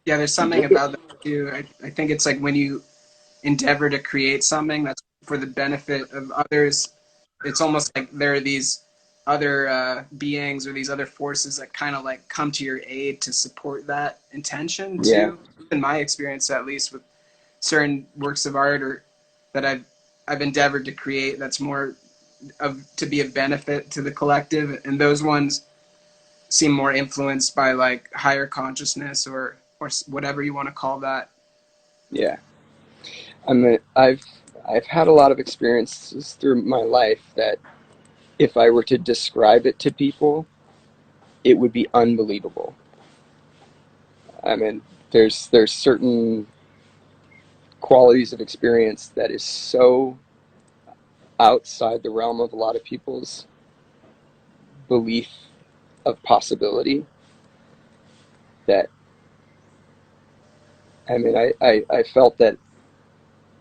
Yeah, there's something about that too. I think it's like when you endeavor to create something that's for the benefit of others, it's almost like there are these other beings or these other forces that kind of like come to your aid to support that intention Yeah, too. In my experience, at least with certain works of art or that I've endeavored to create, that's more of to be of benefit to the collective, and those ones seem more influenced by like higher consciousness or whatever you want to call that. yeah. I've had a lot of experiences through my life that if I were to describe it to people, it would be unbelievable. I mean, there's certain qualities of experience that is so outside the realm of a lot of people's belief of possibility that, I mean, I felt that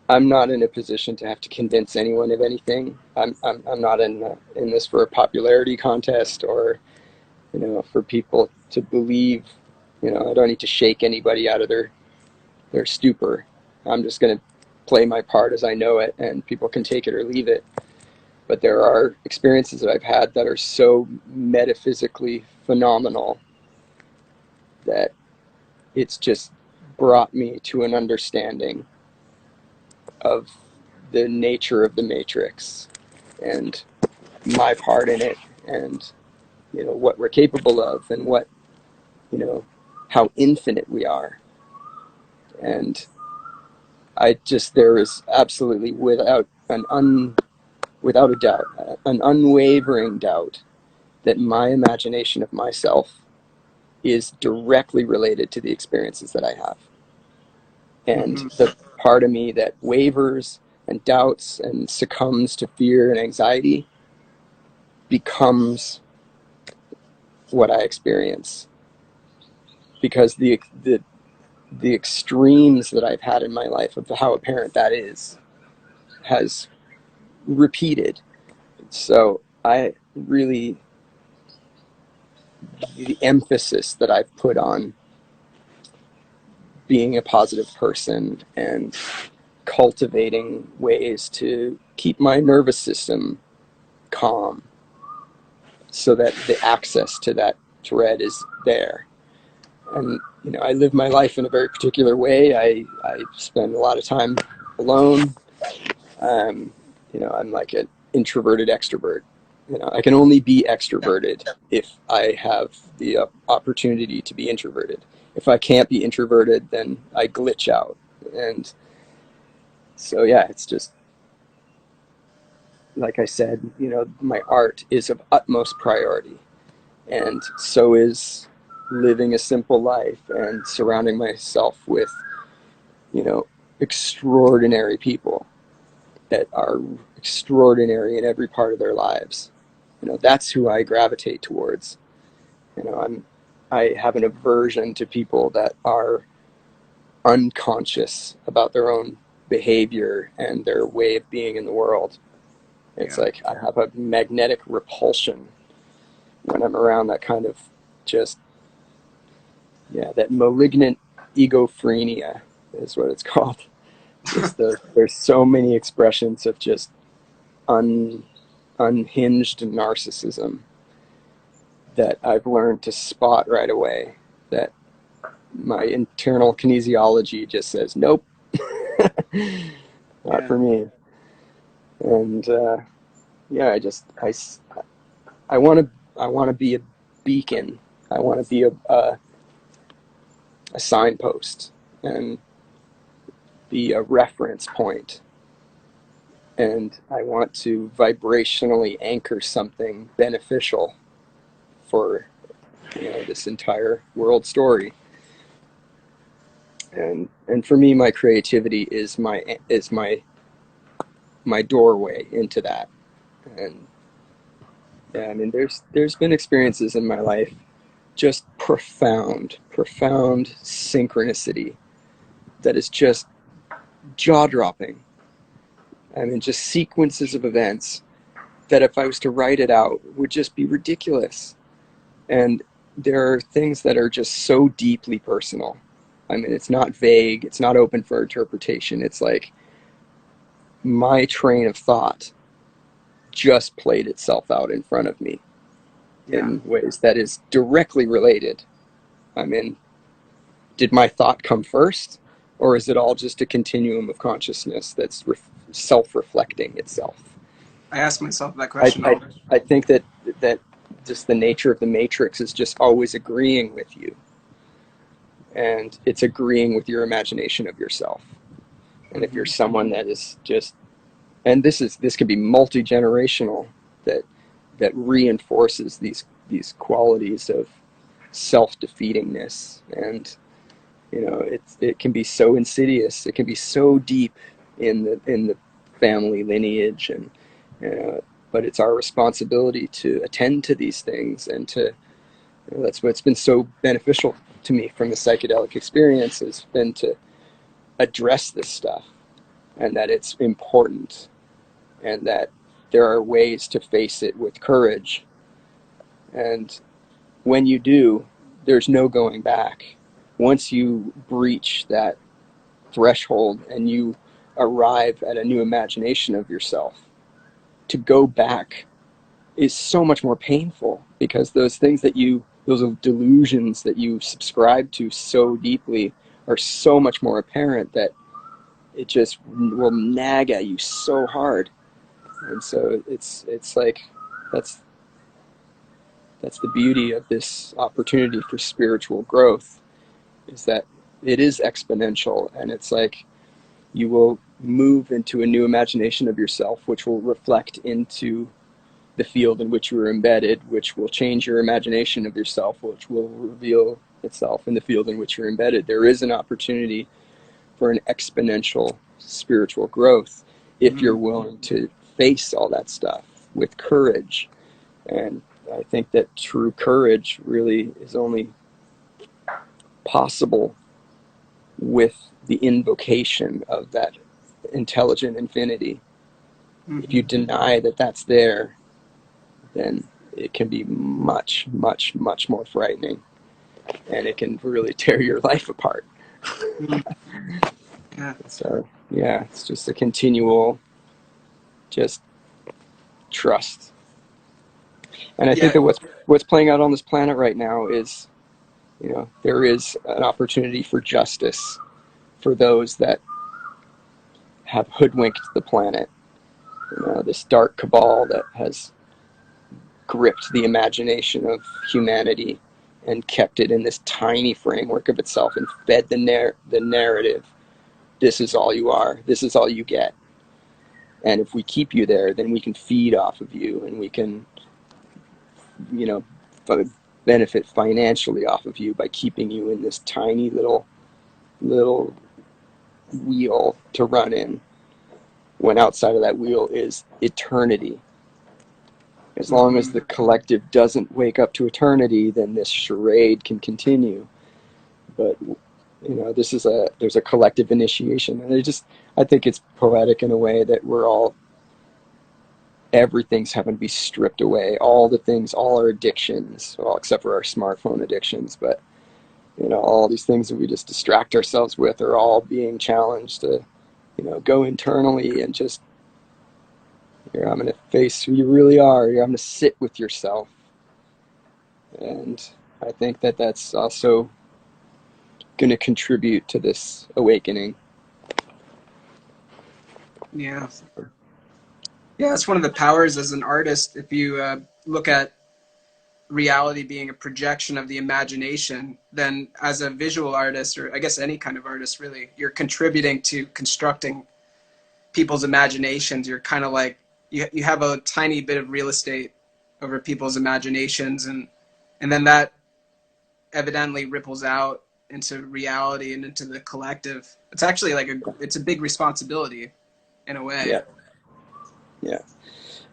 I'm not in a position to have to convince anyone of anything. I'm not in this for a popularity contest or, you know, for people to believe. You know, I don't need to shake anybody out of their stupor. I'm just going to play my part as I know it, and people can take it or leave it. But there are experiences that I've had that are so metaphysically phenomenal that it's just brought me to an understanding of the nature of the matrix and my part in it, and, you know, what we're capable of, and what, you know, how infinite we are. And there is absolutely, without a doubt, an unwavering doubt that my imagination of myself is directly related to the experiences that I have. And Mm-hmm. the part of me that wavers and doubts and succumbs to fear and anxiety becomes what I experience. Because the extremes that I've had in my life of how apparent that is has repeated. So I really the emphasis that I've put on being a positive person and cultivating ways to keep my nervous system calm so that the access to that thread is there. And, you know, I live my life in a very particular way. I spend a lot of time alone. You know, I'm like an introverted extrovert. You know, I can only be extroverted if I have the opportunity to be introverted. If I can't be introverted, then I glitch out. And so, yeah, it's just, like I said, you know, my art is of utmost priority. And so is living a simple life and surrounding myself with, you know, extraordinary people that are extraordinary in every part of their lives. You know, that's who I gravitate towards. You know, I have an aversion to people that are unconscious about their own behavior and their way of being in the world. It's like I have a magnetic repulsion when I'm around that kind of just, yeah, that malignant egophrenia is what it's called. There's so many expressions of just unhinged narcissism that I've learned to spot right away, that my internal kinesiology just says, nope, not for me. And yeah, I want to be a beacon. I want to be a signpost and be a reference point. And I want to vibrationally anchor something beneficial for, you know, this entire world story. And for me, my creativity is my doorway into that. And yeah, I mean, there's been experiences in my life, just profound synchronicity that is just jaw-dropping. I mean, just sequences of events that if I was to write it out would just be ridiculous. And there are things that are just so deeply personal. I mean, it's not vague, it's not open for interpretation. It's like my train of thought just played itself out in front of me in ways that is directly related. I mean, did my thought come first, or is it all just a continuum of consciousness that's self-reflecting itself? I ask myself that question. I think that just the nature of the matrix is just always agreeing with you, and it's agreeing with your imagination of yourself. And if you're someone that is just, and this could be multi-generational, that reinforces these qualities of self-defeatingness. And you know, it can be so insidious, it can be so deep in the family lineage, and but it's our responsibility to attend to these things, and to, you know, that's what's been so beneficial to me from the psychedelic experience, has been to address this stuff, and that it's important, and that there are ways to face it with courage. And when you do, there's no going back. Once you breach that threshold and you arrive at a new imagination of yourself, to go back is so much more painful, because those delusions that you subscribe to so deeply are so much more apparent, that it just will nag at you so hard. And so it's like, that's the beauty of this opportunity for spiritual growth, is that it is exponential, and it's like you will move into a new imagination of yourself, which will reflect into the field in which you are embedded, which will change your imagination of yourself, which will reveal itself in the field in which you're embedded. There is an opportunity for an exponential spiritual growth if you're willing to face all that stuff with courage. And I think that true courage really is only possible with the invocation of that intelligent infinity. If you deny that that's there, then it can be much, much, much more frightening, and it can really tear your life apart. Mm. Yeah. So yeah, it's just a continual just trust. And I think Yeah. that what's playing out on this planet right now is, there is an opportunity for justice for those that have hoodwinked the planet. This dark cabal that has gripped the imagination of humanity and kept it in this tiny framework of itself and fed the narrative. This is all you are. This is all you get. And if we keep you there, then we can feed off of you, and we can, you know, benefit financially off of you by keeping you in this tiny little wheel to run in, when outside of that wheel is eternity. As long as the collective doesn't wake up to eternity, then this charade can continue. But there's a collective initiation, and I think it's poetic in a way that everything's having to be stripped away. All our addictions, well, except for our smartphone addictions, but all these things that we just distract ourselves with are all being challenged to, go internally and just, I'm going to face who you really are. I'm going to sit with yourself. And I think that that's also going to contribute to this awakening. Yeah. Yeah, it's one of the powers as an artist. If you look at reality being a projection of the imagination, then as a visual artist, or I guess any kind of artist really, you're contributing to constructing people's imaginations. You're kind of like, you have a tiny bit of real estate over people's imaginations, and then that evidently ripples out into reality and into the collective. It's actually like it's a big responsibility in a way. Yeah. Yeah.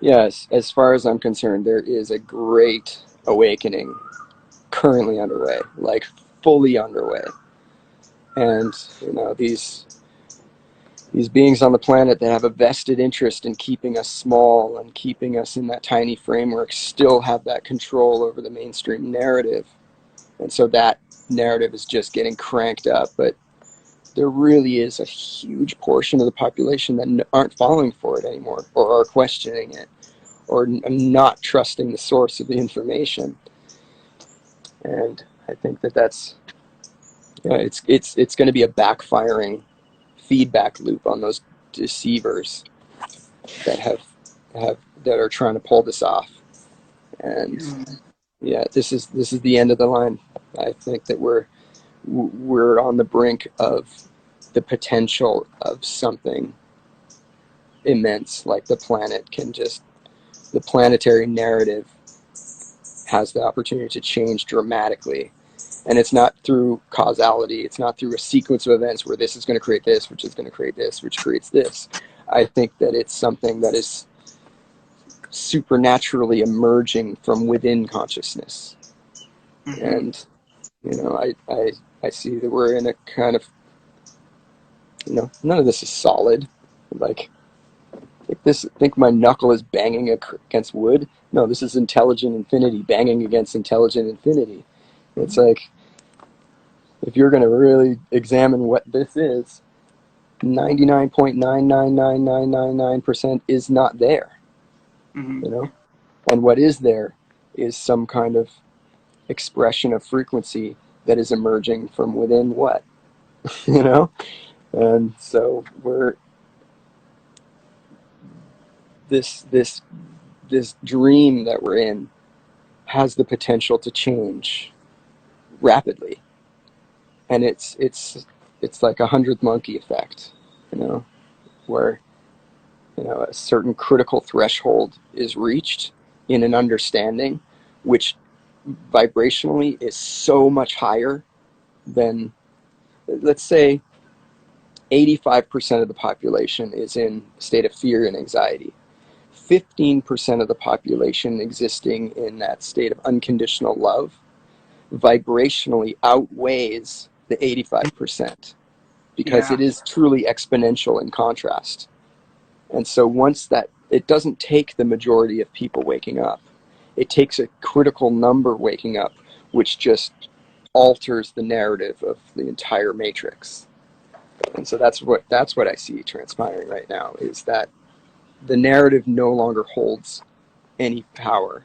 Yes, as far as I'm concerned, there is a great awakening currently underway, like fully underway. And these beings on the planet that have a vested interest in keeping us small and keeping us in that tiny framework still have that control over the mainstream narrative. And so that narrative is just getting cranked up. But there really is a huge portion of the population that aren't falling for it anymore, or are questioning it, or not trusting the source of the information. And I think that that's it's going to be a backfiring feedback loop on those deceivers that that are trying to pull this off. And yeah, this is the end of the line. I think that we're on the brink of the potential of something immense, like the planetary narrative has the opportunity to change dramatically. And it's not through causality. It's not through a sequence of events where this is going to create this, which is going to create this, which creates this. I think that it's something that is supernaturally emerging from within consciousness. And, I see that we're in a kind of, none of this is solid. Like, think my knuckle is banging against wood. No, this is intelligent infinity banging against intelligent infinity. It's like, if you're going to really examine what this is, 99.999999% is not there. And what is there is some kind of expression of frequency that is emerging from within what? And so this dream that we're in has the potential to change rapidly. And it's like a 100th monkey effect, where a certain critical threshold is reached in an understanding, which vibrationally is so much higher than, let's say, 85% of the population is in a state of fear and anxiety. 15% of the population existing in that state of unconditional love vibrationally outweighs the 85%, because it is truly exponential in contrast. And so once that, it doesn't take the majority of people waking up. it takes a critical number waking up, which just alters the narrative of the entire matrix. And so that's what I see transpiring right now, is that the narrative no longer holds any power.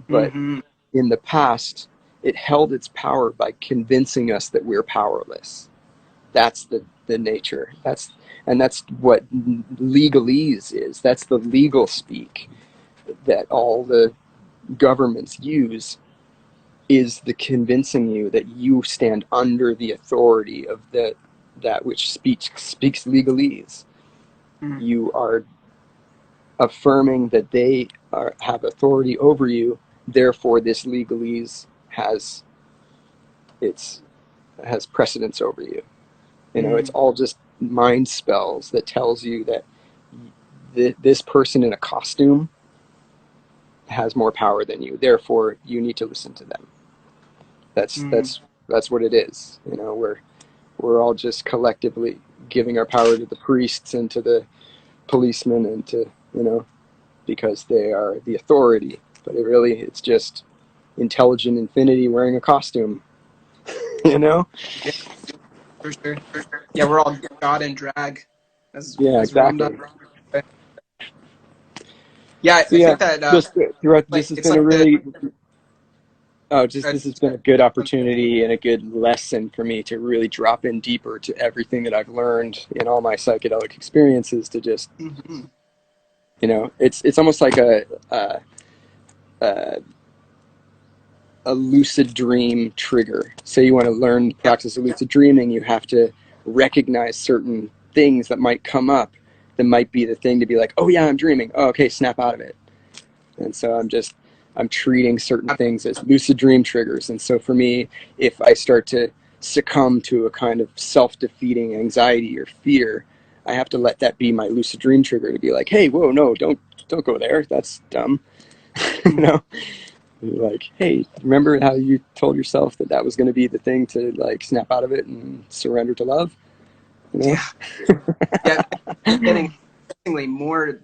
But Mm-hmm. in the past, it held its power by convincing us that we're powerless. That's the nature. That's what legalese is. That's the legal speak that all the governments use, is the convincing you that you stand under the authority of that which speaks legalese. Mm-hmm. You are affirming that they have authority over you. Therefore, this legalese its has precedence over you. You know, it's all just mind spells that tells you that this person in a costume has more power than you. Therefore, you need to listen to them. That's Mm-hmm. that's that's what it is. You know, we're all just collectively giving our power to the priests and to the policemen and to, you know, because they are the authority. But it's just intelligent infinity wearing a costume. You know? Yeah, for sure. Yeah, we're all God in drag, Yeah, as Ramdas. exactly. Yeah, So I yeah, think that just throughout, this like has it's been a like the really uh, this has been a good opportunity and a good lesson for me to really drop in deeper to everything that I've learned in all my psychedelic experiences, to just, mhm. you know, it's almost like a, a lucid dream trigger. Say you want to learn the Yeah, practice of lucid dreaming, you have to recognize certain things that might come up that might be the thing to be like, oh yeah, I'm dreaming. Oh, okay, snap out of it. And so I'm treating certain things as lucid dream triggers. And so for me, if I start to succumb to a kind of self-defeating anxiety or fear, I have to let that be my lucid dream trigger to be like, hey, whoa, no, don't go there. That's dumb. You mhm. know, like, hey, remember how you told yourself that that was going to be the thing to like snap out of it and surrender to love? You know? Yeah, yeah. It's getting increasingly more,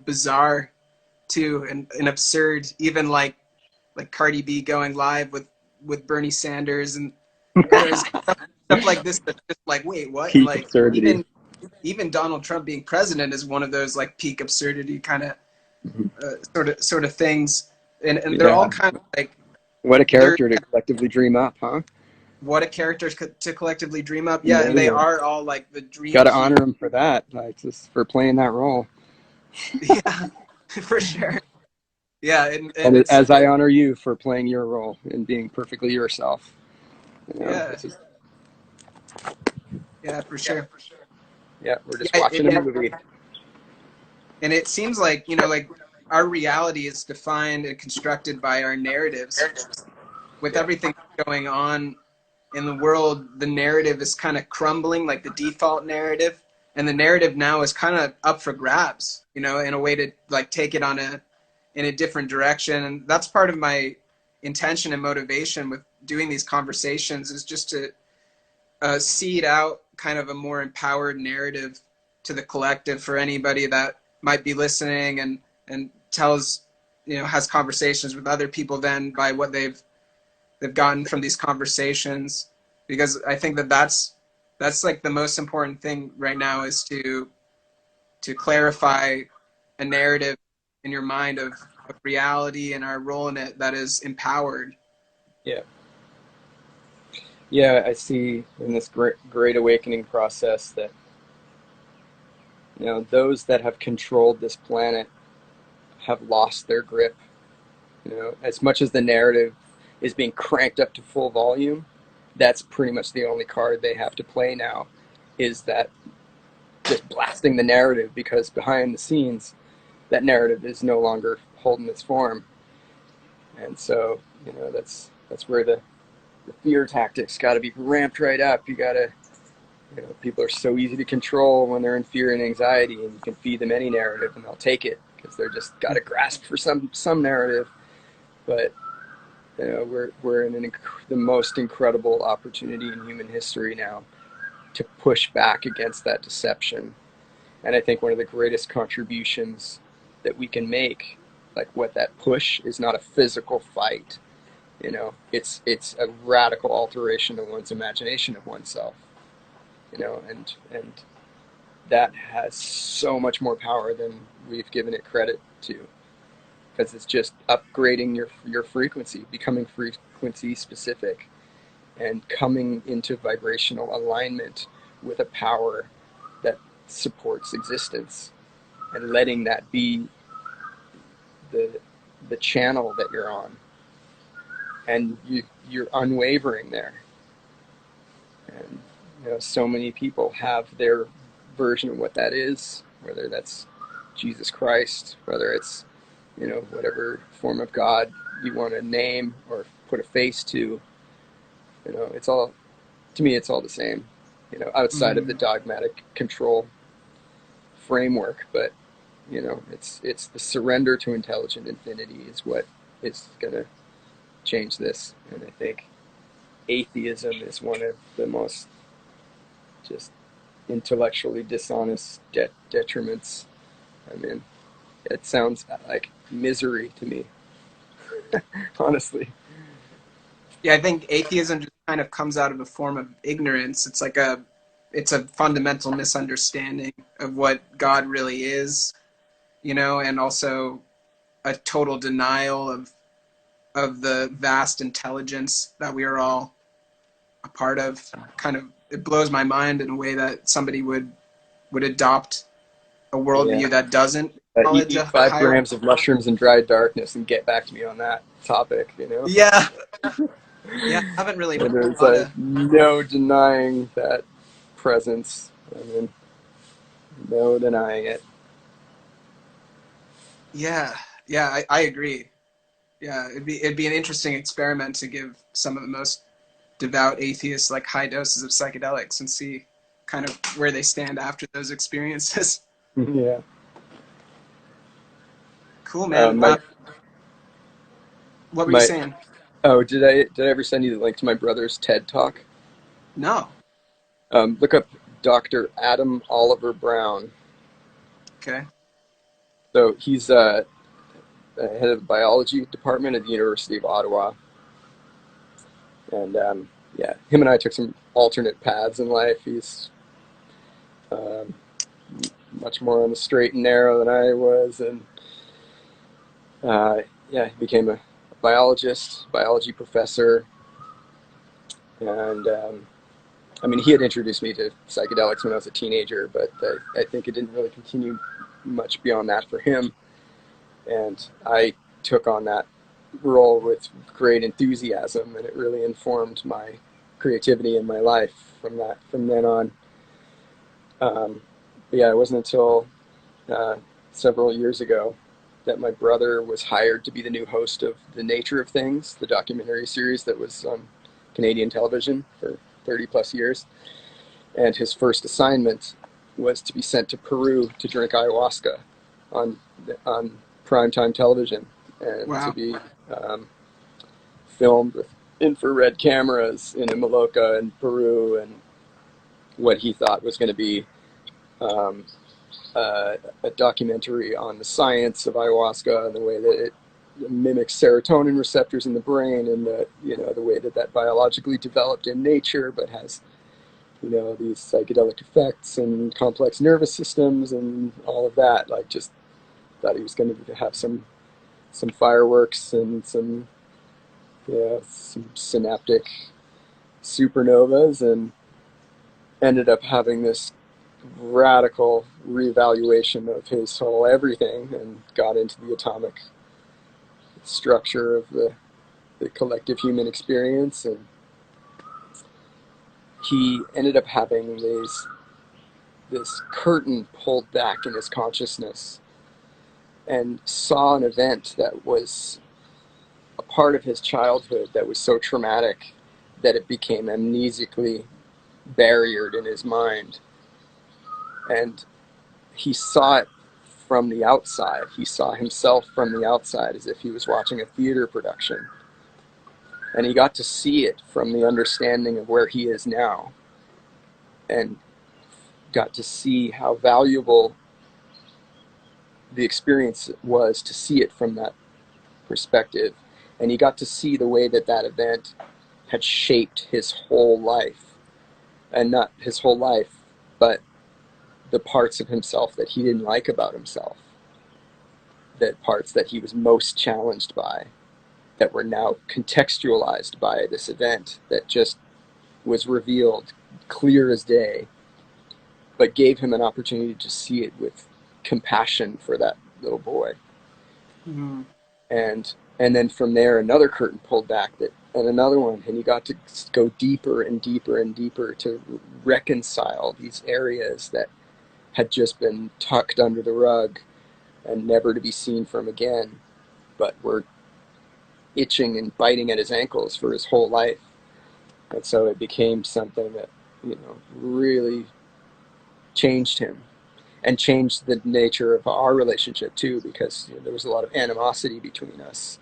bizarre too, and absurd. Even like Cardi B going live with Bernie Sanders, and there's stuff like this that's just like, wait, what? Peak Like absurdity. even Donald Trump being president is one of those like peak absurdity kind of Mhm. sort of things, and they're all Yeah. kind of like What a they're character to collectively dream up, huh? what a character to collectively dream up. Yeah, and they Amazing. are all like the Got dream to team. honor him for that, like just for playing that role. Yeah, for sure. Yeah, and And it's as I honor you for playing your role and being perfectly yourself, you know, yeah, it's just, yeah, for sure. yeah, we're just Yeah, watching a movie. and it seems like like our reality is defined and constructed by our narratives. With Yeah, everything going on in the world, the narrative is kind of crumbling, like the default narrative, and the narrative now is kind of up for grabs, in a way to like take it in a different direction. And that's part of my intention and motivation with doing these conversations, is just to seed out kind of a more empowered narrative to the collective for anybody that might be listening, and tells has conversations with other people then by what they've gotten from these conversations, because I think that's like the most important thing right now, is to clarify a narrative in your mind of reality and our role in it that is empowered. yeah, yeah. I see in this great awakening process that, you know, those that have controlled this planet have lost their grip. You know, as much as the narrative is being cranked up to full volume, that's pretty much the only card they have to play now, is that just blasting the narrative, because behind the scenes, that narrative is no longer holding its form. And so, you know, that's where the fear tactics got to be ramped right up. You got to, you know, people are so easy to control when they're in fear and anxiety, and you can feed them any narrative and they'll take it because they're just got to grasp for some narrative. But you know, we're in the most incredible opportunity in human history now to push back against that deception. And I think one of the greatest contributions that we can make like what that push is not a physical fight. You know, it's a radical alteration of one's imagination of oneself. You know, and that has so much more power than we've given it credit to, because it's just upgrading your frequency, becoming frequency specific, and coming into vibrational alignment with a power that supports existence, and letting that be the channel that you're on, and you're unwavering there. And you know, so many people have their version of what that is, whether that's Jesus Christ, whether it's, you know, whatever form of God you want to name or put a face to. You know, it's all, to me, it's all the same, you know, outside of the dogmatic control framework. But, you know, it's the surrender to intelligent infinity is what is going to change this. And I think atheism is one of the most just intellectually dishonest detriments. I mean, it sounds like misery to me, honestly. Yeah, I think atheism just kind of comes out of a form of ignorance. It's a fundamental misunderstanding of what God really is, you know, and also a total denial of the vast intelligence that we are all a part of. Kind of, it blows my mind in a way that somebody would adopt a worldview Yeah. that doesn't Eat acknowledge a 5 grams of mushrooms and dry darkness and get back to me on that topic, you know? Yeah, yeah. I haven't really And heard there's a lot like of. no denying that presence. I mean, no denying it. Yeah, yeah. I agree. Yeah, it'd be an interesting experiment to give some of the most devout atheists like high doses of psychedelics and see kind of where they stand after those experiences. Yeah. Cool, man. My What were you my saying? oh, did I ever send you the link to my brother's TED talk? No. Look up Dr. Adam Oliver Brown. Okay. So he's head of the biology department at the University of Ottawa, and yeah, him and I took some alternate paths in life. He's um, much more on the straight and narrow than I was, and yeah, he became a biologist, biology professor, and I mean, he had introduced me to psychedelics when I was a teenager, but I think it didn't really continue much beyond that for him, and I took on that role with great enthusiasm, and it really informed my creativity in my life from then on. But yeah, it wasn't until several years ago that my brother was hired to be the new host of The Nature of Things, the documentary series that was on Canadian television for 30 plus years. And his first assignment was to be sent to Peru to drink ayahuasca on primetime television, and to Wow. be filmed with infrared cameras in Imaloca in Peru, and what he thought was going to be um, a documentary on the science of ayahuasca and the way that it mimics serotonin receptors in the brain, and the way that biologically developed in nature, but has these psychedelic effects and complex nervous systems and all of that. Like, just thought he was going to have some fireworks and some synaptic supernovas, and ended up having this radical reevaluation of his whole everything, and got into the atomic structure of the collective human experience. And he ended up having this curtain pulled back in his consciousness, and saw an event that was a part of his childhood that was so traumatic that it became amnesically barriered in his mind. And he saw it from the outside. He saw himself from the outside as if he was watching a theater production. And he got to see it from the understanding of where he is now, and got to see how valuable the experience was to see it from that perspective. And he got to see the way that that event had shaped his whole life. And not his whole life, but the parts of himself that he didn't like about himself. The parts that he was most challenged by, that were now contextualized by this event that just was revealed clear as day, but gave him an opportunity to see it with compassion for that little boy. Mm-hmm. And then from there, another curtain pulled back, that, and another one, and he got to go deeper and deeper and deeper to reconcile these areas that had just been tucked under the rug and never to be seen from again, but were itching and biting at his ankles for his whole life. And so it became something that, really changed him, and changed the nature of our relationship too, because there was a lot of animosity between us,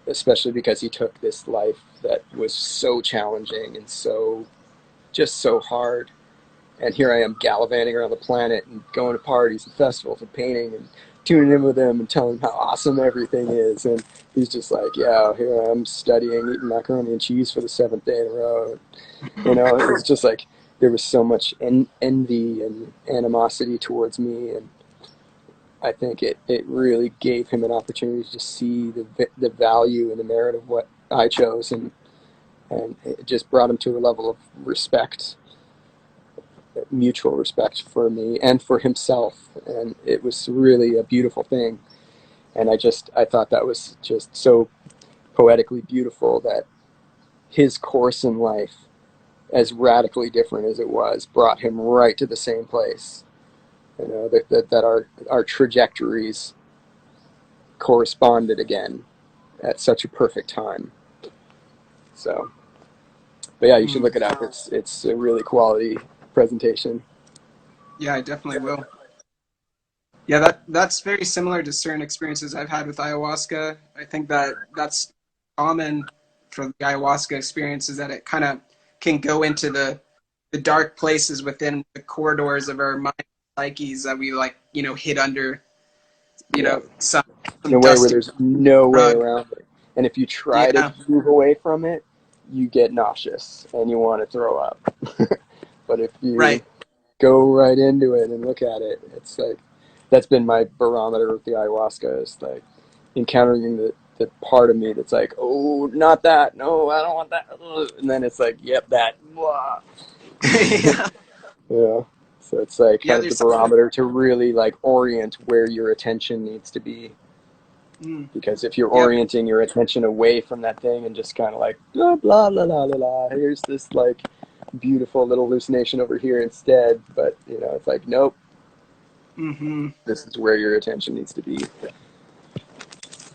especially because he took this life that was so challenging and just so hard. And here I am gallivanting around the planet and going to parties and festivals and painting and tuning in with him and telling him how awesome everything is. And he's just like, yeah, here I am studying, eating macaroni and cheese for the 7th day in a row. It was just like, there was so much envy and animosity towards me. And I think it really gave him an opportunity to see the value and the merit of what I chose. And it just brought him to a level of respect, mutual respect for me and for himself. And it was really a beautiful thing. And I thought that was just so poetically beautiful, that his course in life, as radically different as it was, brought him right to the same place. That our trajectories corresponded again at such a perfect time. So, but yeah, you should look it up. It's a really quality presentation. Yeah, I definitely will. Yeah, that's very similar to certain experiences I've had with ayahuasca. I think that's common for the ayahuasca experience, is that it kind of can go into the dark places within the corridors of our mind psyches that we hid under, Yeah, some in a way where dusty there's no way rug. around it. And if you try to Yeah, move away from it, you get nauseous and you want to throw up. But if you right. go right into it and look at it, it's like, that's been my barometer with the ayahuasca, is like encountering the part of me that's like, oh, not that, no, I don't want that, and then it's like, yep, that, blah. Yeah. Yeah. So it's like Yeah, kind of the there's something. barometer to really like orient where your attention needs to be. Mm, Because if you're yeah, orienting your attention away from that thing and just kind of like, blah, blah, blah, blah, blah, blah, here's this like beautiful little hallucination over here instead. But, it's like, nope, hmm this is where your attention needs to be.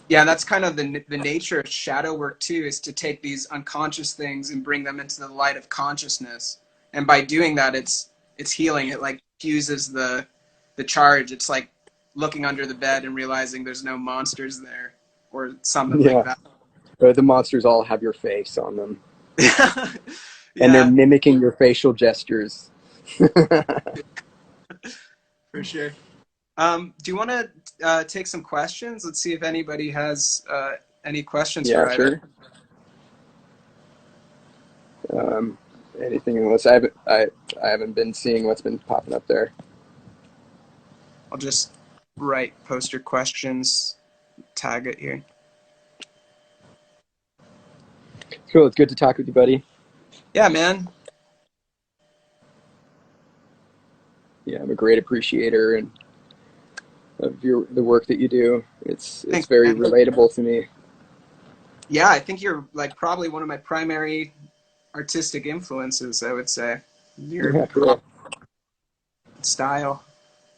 yeah, that's kind of the nature of shadow work too, is to take these unconscious things and bring them into the light of consciousness. And by doing that, it's healing. It like fuses the charge. It's like looking under the bed and realizing there's no monsters there, or something like Yeah. that. But the monsters all have your face on them. And they're Yeah, mimicking your facial gestures. for sure. Do you want to take some questions? Let's see if anybody has any questions for Yeah, either. sure. Um, Anything unless I haven't been seeing what's been popping up there. I'll just write poster questions, tag it here. Cool. It's good to talk with you, buddy. Yeah, man. Yeah, I'm a great appreciator and of the work that you do. It's Thanks, very man. relatable to me. Yeah, I think you're like probably one of my primary artistic influences, I would say. Your Yeah, cool. style.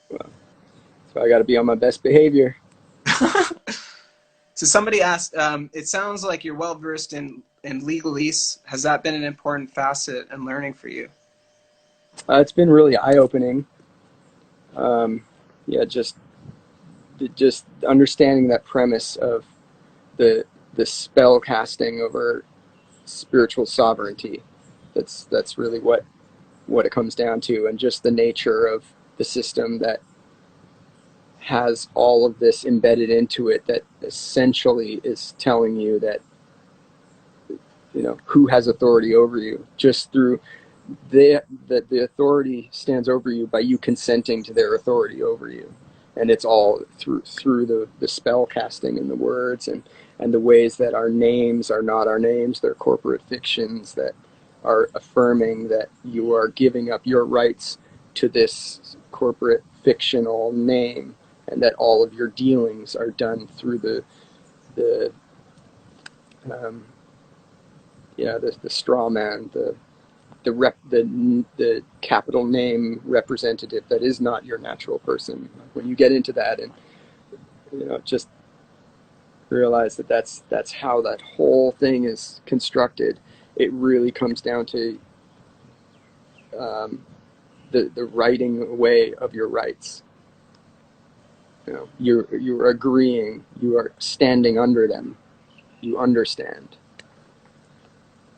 Well, so I got to be on my best behavior. So somebody asked, it sounds like you're well versed in legalese. Has that been an important facet in learning for you? It's been really eye-opening. Um, yeah, just understanding that premise of the spell casting over spiritual sovereignty. That's really what it comes down to, and just the nature of the system that has all of this embedded into it that essentially is telling you that, who has authority over you, just through that the authority stands over you by you consenting to their authority over you. And it's all through the spell casting and the words and the ways that our names are not our names. They're corporate fictions that are affirming that you are giving up your rights to this corporate fictional name, and that all of your dealings are done through the straw man, the capital name representative that is not your natural person. When you get into that, and just realize that that's how that whole thing is constructed, it really comes down to the writing away of your rights. You're agreeing, you are standing under them, you understand.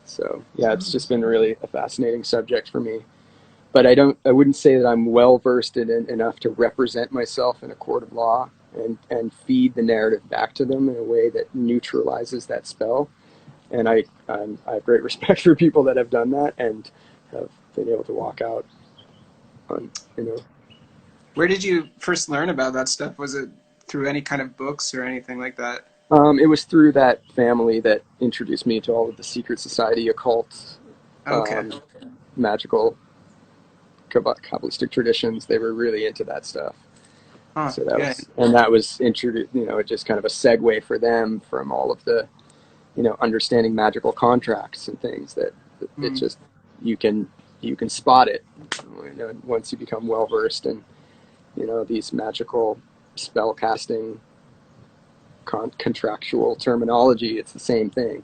So yeah, it's just been really a fascinating subject for me. But I wouldn't say that I'm well versed in it enough to represent myself in a court of law and feed the narrative back to them in a way that neutralizes that spell. And I have great respect for people that have done that and have been able to walk out on, Where did you first learn about that stuff? Was it through any kind of books or anything like that? It was through that family that introduced me to all of the secret society, occult, Okay. magical, Kabbalistic traditions. They were really into that stuff. Huh. So Yeah. that was introduced, just kind of a segue for them from all of the, understanding magical contracts and things that it just, you can spot it, once you become well versed in, these magical spell casting contractual terminology. It's the same thing,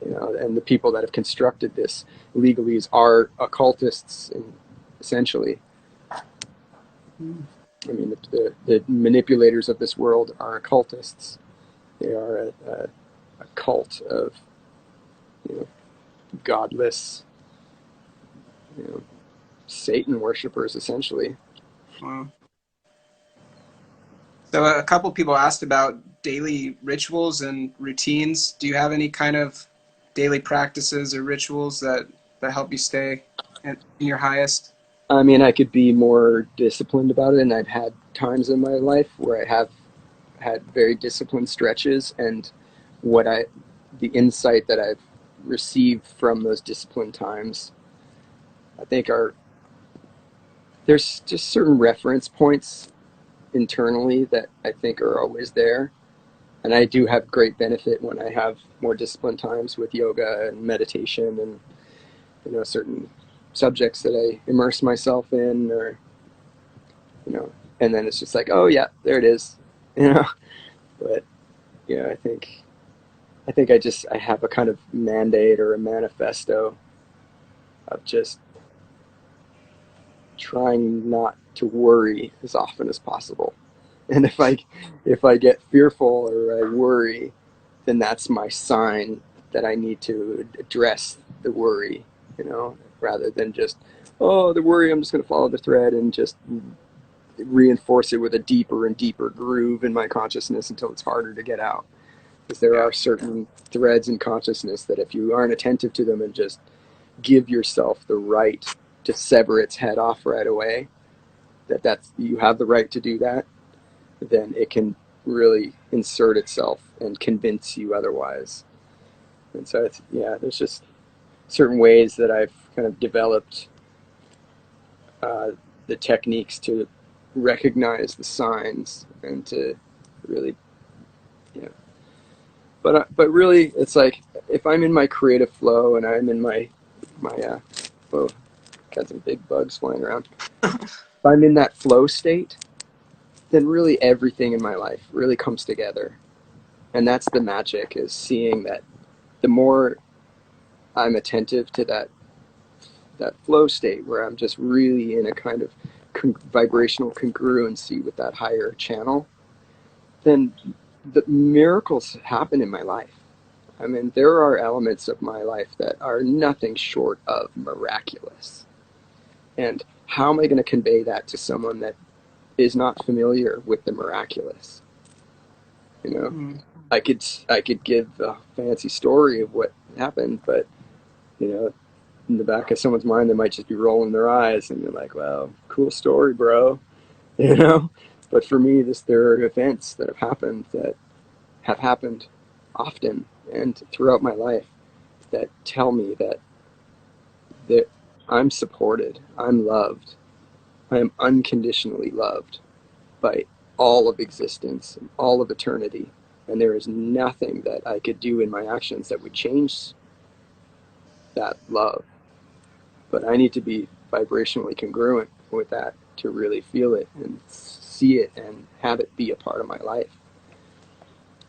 and the people that have constructed this legalese are occultists, essentially. I mean, the manipulators of this world are occultists. They are a cult of, godless, Satan worshippers, essentially. Wow. So a couple people asked about daily rituals and routines. Do you have any kind of daily practices or rituals that help you stay in your highest? I mean, I could be more disciplined about it, and I've had times in my life where I have had very disciplined stretches, and the insight that I've received from those disciplined times, I think there's just certain reference points internally that I think are always there. And I do have great benefit when I have more disciplined times with yoga and meditation and, certain subjects that I immerse myself in, or, and then it's just like, oh yeah, there it is, but I think I have a kind of mandate or a manifesto of just trying not to worry as often as possible. And if I get fearful or I worry, then that's my sign that I need to address the worry, rather than just, oh, the worry, I'm just going to follow the thread and just reinforce it with a deeper and deeper groove in my consciousness until it's harder to get out. Because there are certain threads in consciousness that if you aren't attentive to them and just give yourself the right to sever its head off right away, you have the right to do that, then it can really insert itself and convince you otherwise. And so there's just certain ways that I've kind of developed the techniques to recognize the signs and to really, but really it's like if I'm in my creative flow and I'm in my whoa, got some big bugs flying around. If I'm in that flow state, then really everything in my life really comes together. And that's the magic, is seeing that the more I'm attentive to that flow state where I'm just really in a kind of vibrational congruency with that higher channel, then the miracles happen in my life. I mean, there are elements of my life that are nothing short of miraculous. And how am I going to convey that to someone that is not familiar with the miraculous. You know, Mm. I could give a fancy story of what happened, but you know, in the back of someone's mind, they might just be rolling their eyes, and you're like, "Wow, cool story, bro." You know. But for me, there are events that have happened often and throughout my life that tell me that I'm supported, I'm loved, I am unconditionally loved by all of existence and all of eternity. And there is nothing that I could do in my actions that would change that love. But I need to be vibrationally congruent with that to really feel it and see it and have it be a part of my life.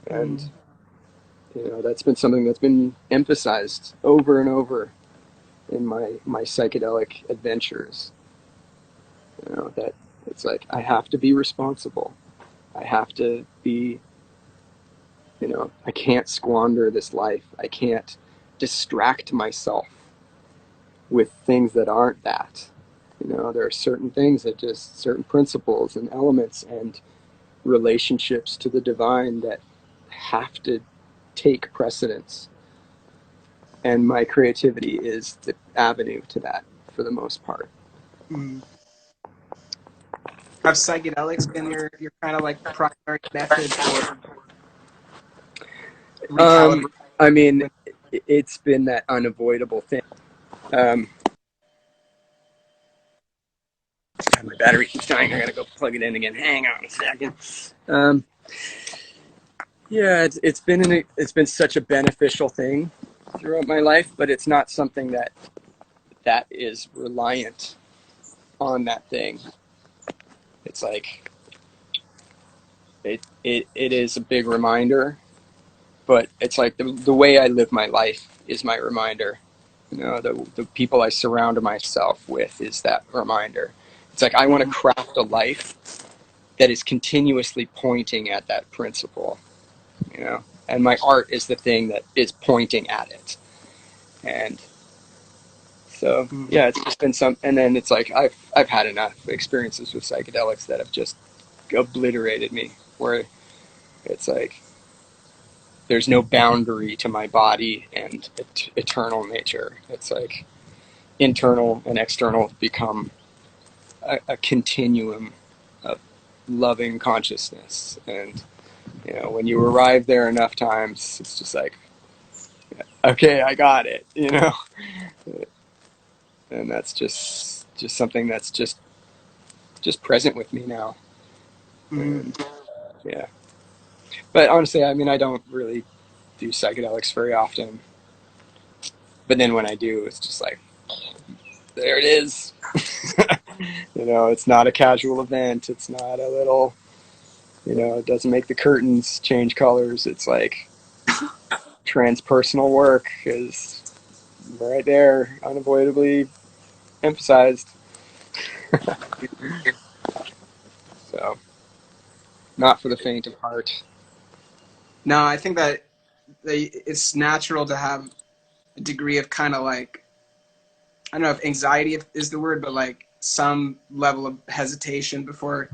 And Mm. that's been something that's been emphasized over and over in my psychedelic adventures. That it's like I have to be responsible. I have to be, I can't squander this life. I can't distract myself with things that aren't that. There are certain things that just certain principles and elements and relationships to the divine that have to take precedence. And my creativity is the avenue to that for the most part. Mm. Have psychedelics been your kind of like primary method for Um, recalibrating? I mean, it's been that unavoidable thing. Um, my battery keeps dying. I gotta go plug it in again. Hang on a second. Um, yeah, it's been such a beneficial thing throughout my life, but it's not something that is reliant on that thing. It's like it is a big reminder, but it's like the way I live my life is my reminder. The people I surround myself with is that reminder. It's like I want to Mm. craft a life that is continuously pointing at that principle, and my art is the thing that is pointing at it. And so, Mm. yeah, it's just been some, and then it's like I've had enough experiences with psychedelics that have just obliterated me, where it's like there's no boundary to my body and eternal nature. It's like internal and external become a continuum of loving consciousness. And when you arrive there enough times, it's just like, okay, I got it. And that's just something that's just present with me now. Mm. And yeah, but honestly, I mean, I don't really do psychedelics very often. But then when I do, it's just like, there it is. It's not a casual event. It's not a little, it doesn't make the curtains change colors. It's like transpersonal work is right there, unavoidably emphasized. So, not for the faint of heart. No, I think that it's natural to have a degree of kind of like, I don't know if anxiety is the word, but like some level of hesitation before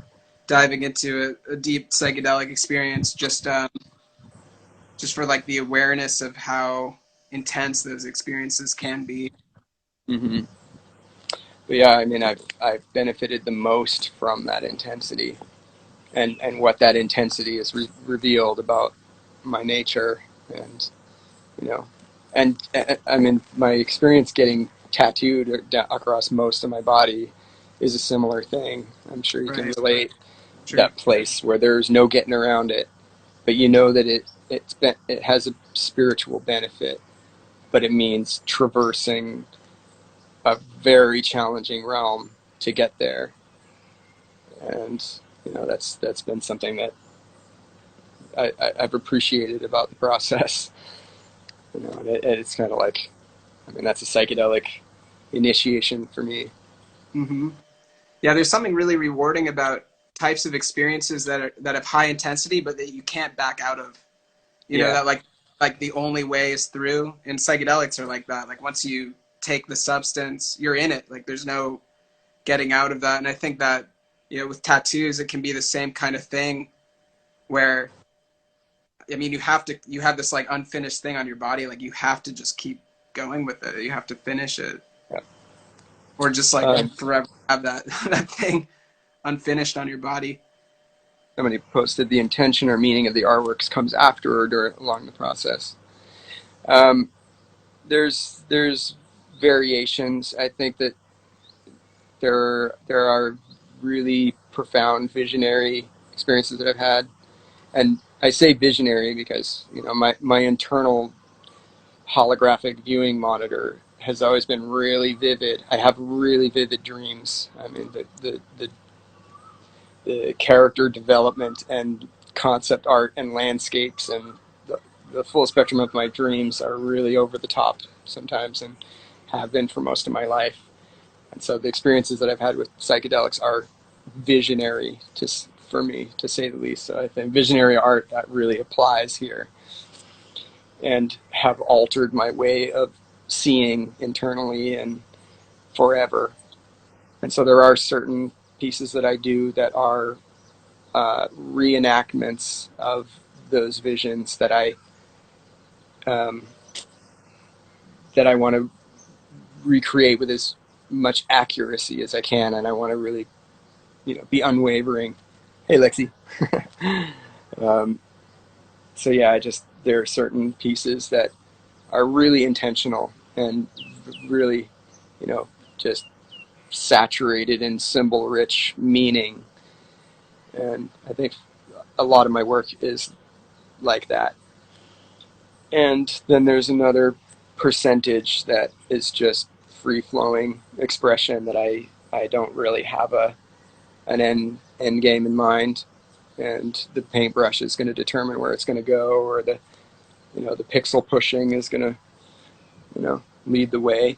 diving into a deep psychedelic experience, just for like the awareness of how intense those experiences can be. Mm-hmm. But yeah, I mean, I've benefited the most from that intensity, and what that intensity has revealed about my nature, and you know, and I mean, my experience getting tattooed across most of my body is a similar thing. I'm sure you can Right. relate. Sure. That place where there's no getting around it, but you know that it has a spiritual benefit, but it means traversing a very challenging realm to get there. And that's been something that I've appreciated about the process. And it's kind of like, I mean, that's a psychedelic initiation for me. Hmm. Yeah, there's something really rewarding about types of experiences that have high intensity, but that you can't back out of. Yeah. That like the only way is through. And psychedelics are like that. Like once you take the substance, you're in it. Like there's no getting out of that. And I think that with tattoos, it can be the same kind of thing where, I mean, you have this like unfinished thing on your body, like you have to just keep going with it. You have to finish it, Yeah. or just like forever have that that thing unfinished on your body. Somebody posted the intention or meaning of the artworks comes after or during along the process. There's variations. I think that there are really profound visionary experiences that I've had, and I say visionary because my internal holographic viewing monitor has always been really vivid. I have really vivid dreams. I mean, the character development and concept art and landscapes and the full spectrum of my dreams are really over the top sometimes, and have been for most of my life. And so the experiences that I've had with psychedelics are visionary, for me, to say the least. So I think visionary art, that really applies here, and have altered my way of seeing internally and forever. And so there are certain pieces that I do that are reenactments of those visions um, that I want to recreate with as much accuracy as I can, and I want to really, be unwavering. Hey, Lexi. um, so yeah, there are certain pieces that are really intentional and really, just saturated in symbol-rich meaning, and I think a lot of my work is like that. And then there's another percentage that is just free-flowing expression that I don't really have an end game in mind, and the paintbrush is going to determine where it's going to go, or the pixel pushing is going to lead the way.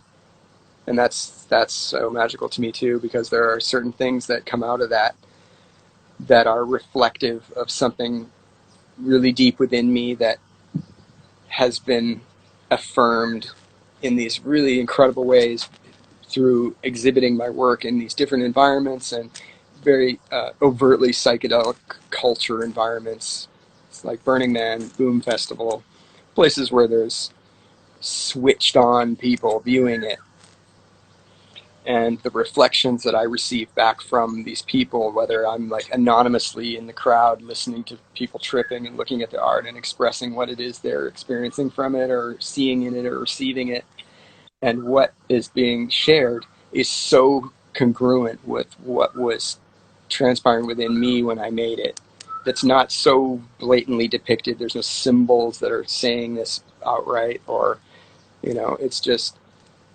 And that's so magical to me too, because there are certain things that come out of that are reflective of something really deep within me that has been affirmed in these really incredible ways through exhibiting my work in these different environments, and very overtly psychedelic culture environments. It's like Burning Man, Boom Festival, places where there's switched on people viewing it. And the reflections that I receive back from these people, whether I'm like anonymously in the crowd listening to people tripping and looking at the art and expressing what it is they're experiencing from it, or seeing in it, or receiving it, and what is being shared, is so congruent with what was transpiring within me when I made it. That's not so blatantly depicted. There's no symbols that are saying this outright, or it's just,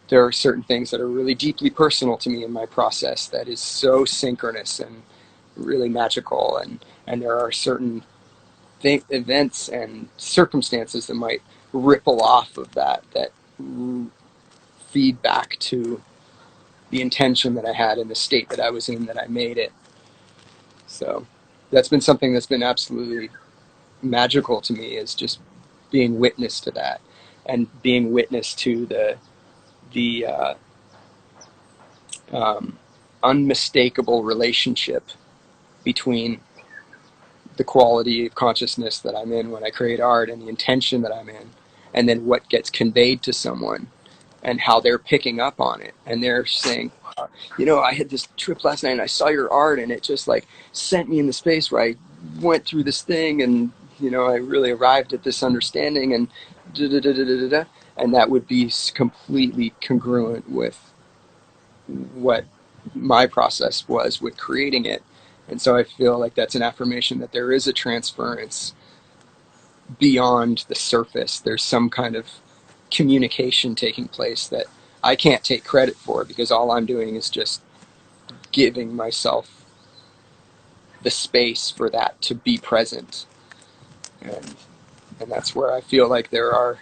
there are certain things that are really deeply personal to me in my process that is so synchronous and really magical, and there are certain events and circumstances that might ripple off of that feed back to the intention that I had and the state that I was in that I made it. So that's been something that's been absolutely magical to me, is just being witness to that, and being witness to the unmistakable relationship between the quality of consciousness that I'm in when I create art, and the intention that I'm in, and then what gets conveyed to someone and how they're picking up on it. And they're saying, I had this trip last night and I saw your art, and it just like sent me in the space where I went through this thing, and I really arrived at this understanding, and da da da da da da. And that would be completely congruent with what my process was with creating it. And so I feel like that's an affirmation that there is a transference beyond the surface. There's some kind of communication taking place that I can't take credit for, because all I'm doing is just giving myself the space for that to be present. And that's where I feel like there are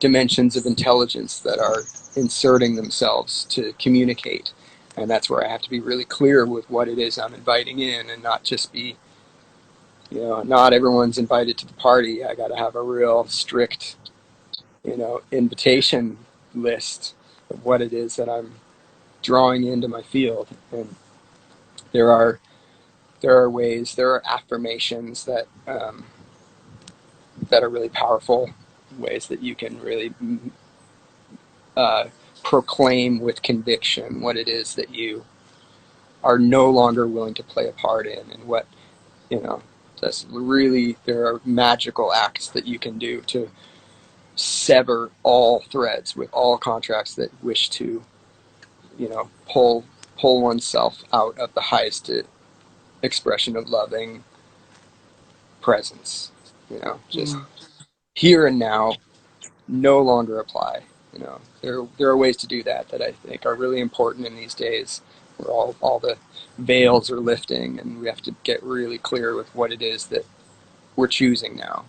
dimensions of intelligence that are inserting themselves to communicate. And that's where I have to be really clear with what it is I'm inviting in, and not just be, not everyone's invited to the party. I got to have a real strict, invitation list of what it is that I'm drawing into my field. And there are ways, there are affirmations that are really powerful, ways that you can really proclaim with conviction what it is that you are no longer willing to play a part in, and what, you know, that's really, there are magical acts that you can do to sever all threads with all contracts that wish to, you know, pull oneself out of the highest expression of loving presence. You know, just here and now no longer apply. You know, there are ways to do that I think are really important in these days, where all the veils are lifting, and we have to get really clear with what it is that we're choosing now.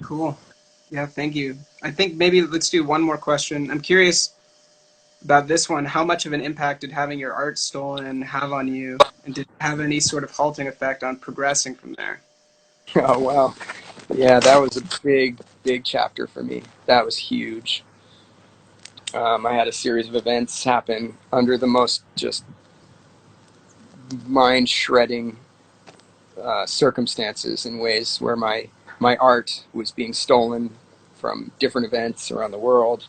Cool. Yeah, thank you. I think maybe let's do one more question. I'm curious about this one. How much of an impact did having your art stolen have on you? And did it have any sort of halting effect on progressing from there? Oh wow, yeah, that was a big chapter for me. That was huge. I had a series of events happen under the most just mind shredding circumstances, in ways where my art was being stolen from different events around the world,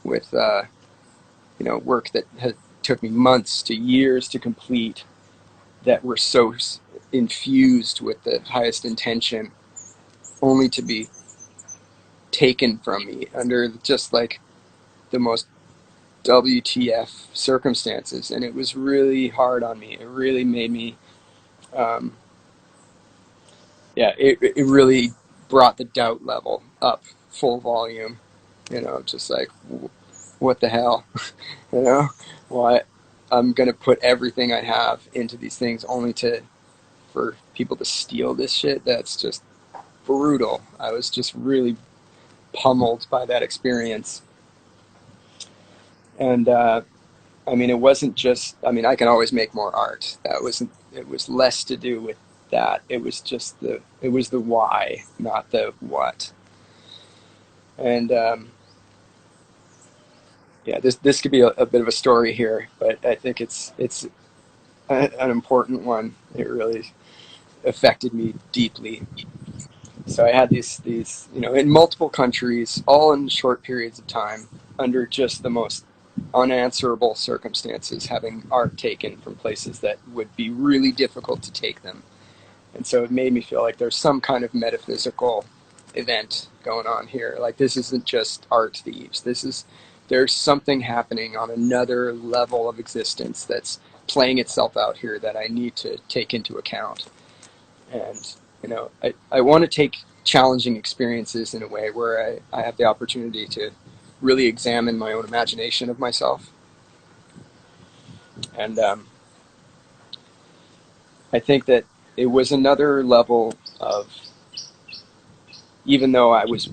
with you know, work that took me months to years to complete, that were so infused with the highest intention, only to be taken from me under just like the most WTF circumstances. And it was really hard on me. It really made me um, it really brought the doubt level up full volume. You know, just like, what the hell? You know, why I'm gonna put everything I have into these things only for people to steal this shit? That's just brutal. I was just really pummeled by that experience. And I mean, it wasn't just, I mean, I can always make more art. That wasn't, it was less to do with that. It was just it was the why, not the what. And yeah, this could be a bit of a story here, but I think it's an important one. It really affected me deeply. So I had these, you know, in multiple countries, all in short periods of time, under just the most unanswerable circumstances, having art taken from places that would be really difficult to take them. And so it made me feel like there's some kind of metaphysical event going on here. Like, this isn't just art thieves. There's something happening on another level of existence that's playing itself out here that I need to take into account. And, you know, I want to take challenging experiences in a way where I have the opportunity to really examine my own imagination of myself. And I think that it was another level of, even though I was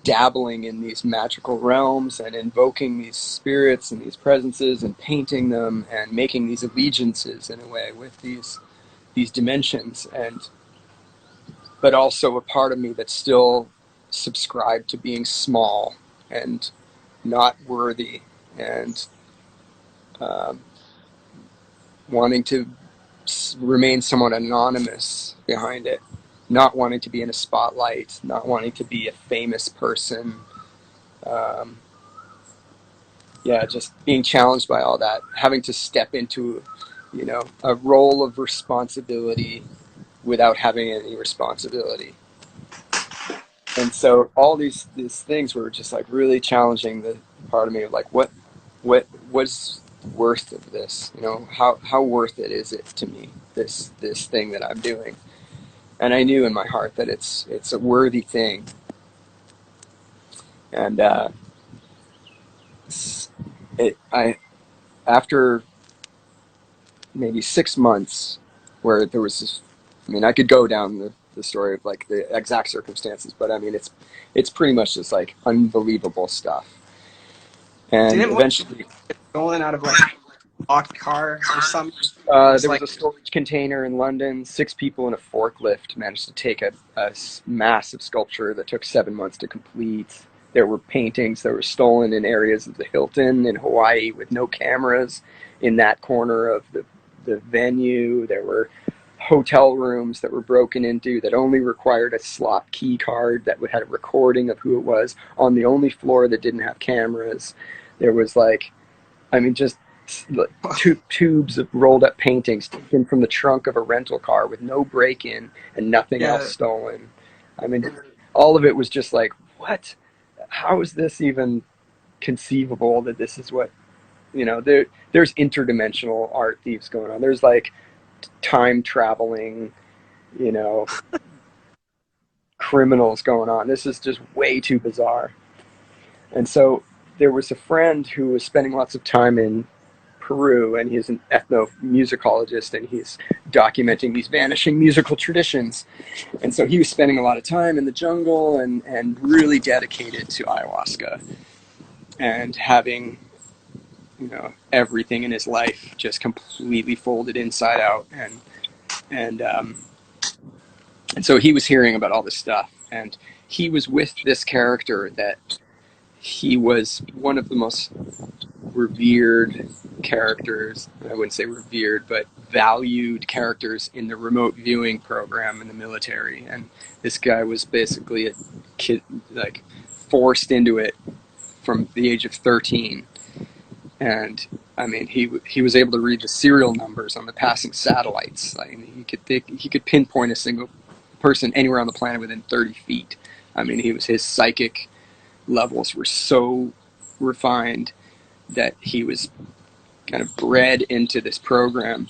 dabbling in these magical realms and invoking these spirits and these presences and painting them and making these allegiances in a way with these dimensions, and but also a part of me that still subscribed to being small and not worthy, and um, wanting to remain somewhat anonymous behind it, not wanting to be in a spotlight, not wanting to be a famous person. Um, yeah, just being challenged by all that, having to step into, you know, a role of responsibility without having any responsibility. And so all these things were just like really challenging the part of me of like, what's worth of this? You know, how worth it is it to me, this thing that I'm doing? And I knew in my heart that it's a worthy thing. And I after maybe 6 months, where there was this, I mean, I could go down the story of like the exact circumstances, but I mean, it's pretty much just like unbelievable stuff. And Didn't one eventually, get stolen out of like a locked car or something? Just there was like, a storage container in London. 6 people in a forklift managed to take a massive sculpture that took 7 months to complete. There were paintings that were stolen in areas of the Hilton in Hawaii with no cameras in that corner of the venue. There were hotel rooms that were broken into that only required a slot key card that would have a recording of who it was on the only floor that didn't have cameras. There was like, I mean, just tubes of rolled up paintings taken from the trunk of a rental car with no break-in and nothing else stolen. I mean, all of it was just like, what? How is this even conceivable that this is what, there's interdimensional art thieves going on. There's like time traveling, criminals going on. This is just way too bizarre. And so there was a friend who was spending lots of time in Peru, and he's an ethnomusicologist, and he's documenting these vanishing musical traditions. And so he was spending a lot of time in the jungle and really dedicated to ayahuasca and having, everything in his life just completely folded inside out. And so he was hearing about all this stuff, and he was with this character that he was one of the most revered characters. I wouldn't say revered, but valued characters in the remote viewing program in the military. And this guy was basically a kid, like forced into it from the age of 13. And I mean, he was able to read the serial numbers on the passing satellites. I mean, he could pinpoint a single person anywhere on the planet within 30 feet. I mean, his psychic levels were so refined that he was kind of bred into this program,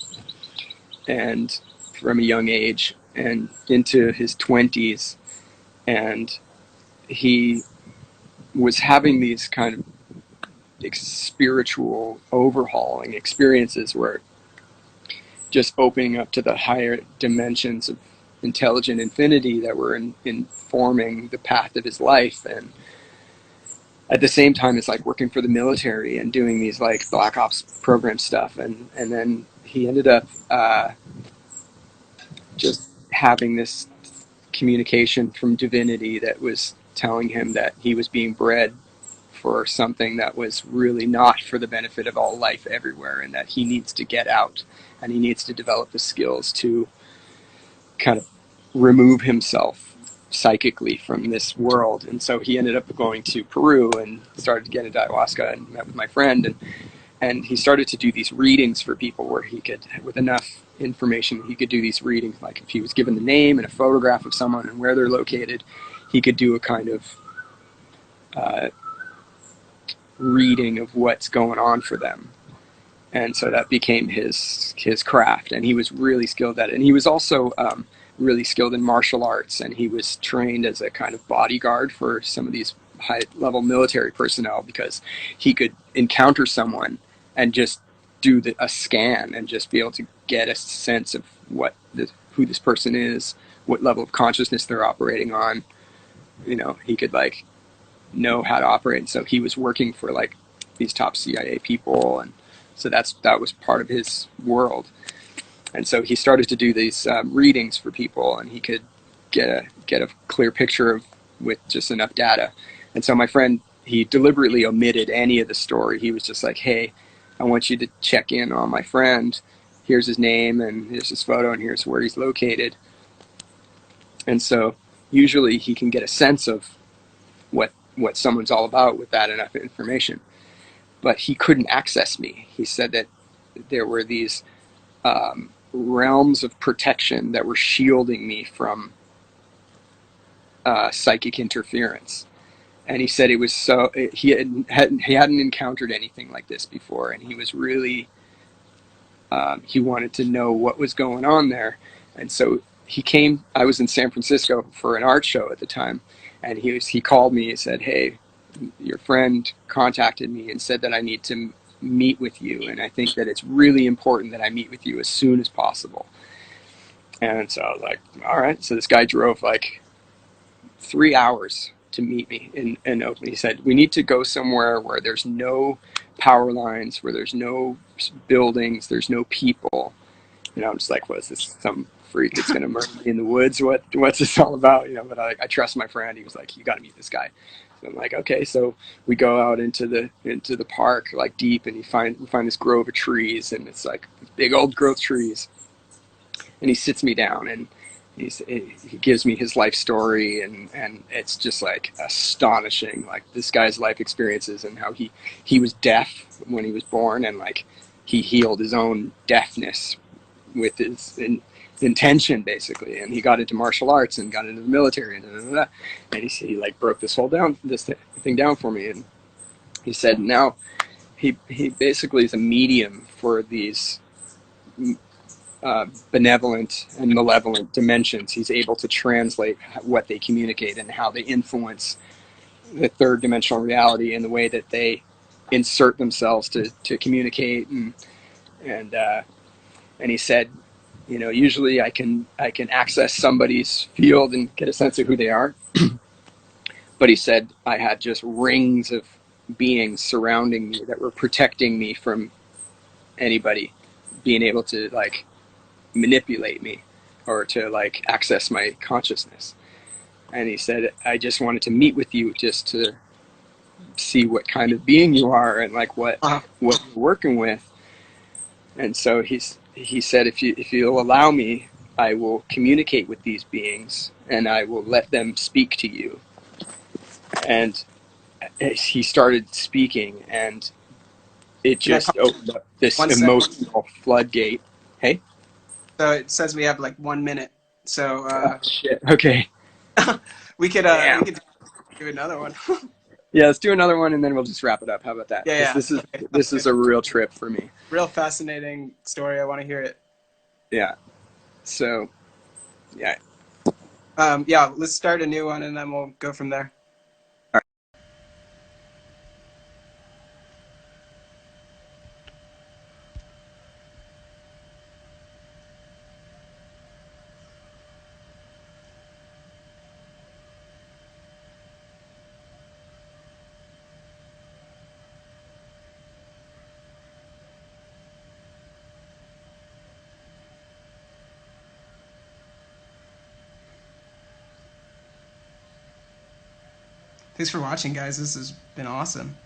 and from a young age and into his 20s, and he was having these kind of spiritual overhauling experiences where just opening up to the higher dimensions of intelligent infinity that were informing the path of his life. And at the same time, it's like working for the military and doing these like Black Ops program stuff. And then he ended up just having this communication from divinity that was telling him that he was being bred for something that was really not for the benefit of all life everywhere, and that he needs to get out and he needs to develop the skills to kind of remove himself psychically from this world. And so he ended up going to Peru and started to get into ayahuasca and met with my friend, and he started to do these readings for people where he could, with enough information, he could do these readings. Like if he was given the name and a photograph of someone and where they're located, he could do a kind of reading of what's going on for them. And so that became his craft, and he was really skilled at it. And he was also really skilled in martial arts, and he was trained as a kind of bodyguard for some of these high-level military personnel, because he could encounter someone and just do a scan and just be able to get a sense of who this person is, what level of consciousness they're operating on. He could like know how to operate. And so he was working for like these top CIA people, and so that was part of his world. And so he started to do these readings for people, and he could get a clear picture with just enough data. And so my friend, he deliberately omitted any of the story. He was just like, hey, I want you to check in on my friend. Here's his name, and here's his photo, and here's where he's located. And so usually he can get a sense of what someone's all about with that enough information. But he couldn't access me. He said that there were these realms of protection that were shielding me from psychic interference. And he said it was he hadn't encountered anything like this before, and he was really he wanted to know what was going on there. And so he came. I was in San Francisco for an art show at the time, and he called me and said, hey, your friend contacted me and said that I need to meet with you, and I think that it's really important that I meet with you as soon as possible. And so I was like, all right. So this guy drove like 3 hours to meet me in Oakland. He said, we need to go somewhere where there's no power lines, where there's no buildings, there's no people. I'm just like, what is this? Some freak that's going to murder me in the woods? What's this all about? But I trust my friend. He was like, you got to meet this guy. So I'm like, okay. So we go out into the park, like deep, and we find this grove of trees, and it's like big old growth trees. And he sits me down, and he gives me his life story, and it's just like astonishing, like this guy's life experiences, and how he was deaf when he was born, and like he healed his own deafness with his intention, basically, and he got into martial arts and got into the military, and he like broke this thing down for me. And he said now he basically is a medium for these benevolent and malevolent dimensions. He's able to translate what they communicate and how they influence the third dimensional reality in the way that they insert themselves to communicate. And he said, usually I can access somebody's field and get a sense of who they are. But he said I had just rings of beings surrounding me that were protecting me from anybody being able to like manipulate me or to like access my consciousness. And he said, I just wanted to meet with you just to see what kind of being you are and like what you're working with. And so he said, if you'll allow me, I will communicate with these beings and I will let them speak to you. And he started speaking, and it just opened up this emotional floodgate. Hey? So it says we have like 1 minute. So shit. Okay. we could do another one. Yeah, let's do another one, and then we'll just wrap it up. How about that? Yeah. This is a real trip for me. Real fascinating story. I want to hear it. Yeah. So, yeah. Yeah, let's start a new one, and then we'll go from there. All right. Thanks for watching, guys. This has been awesome.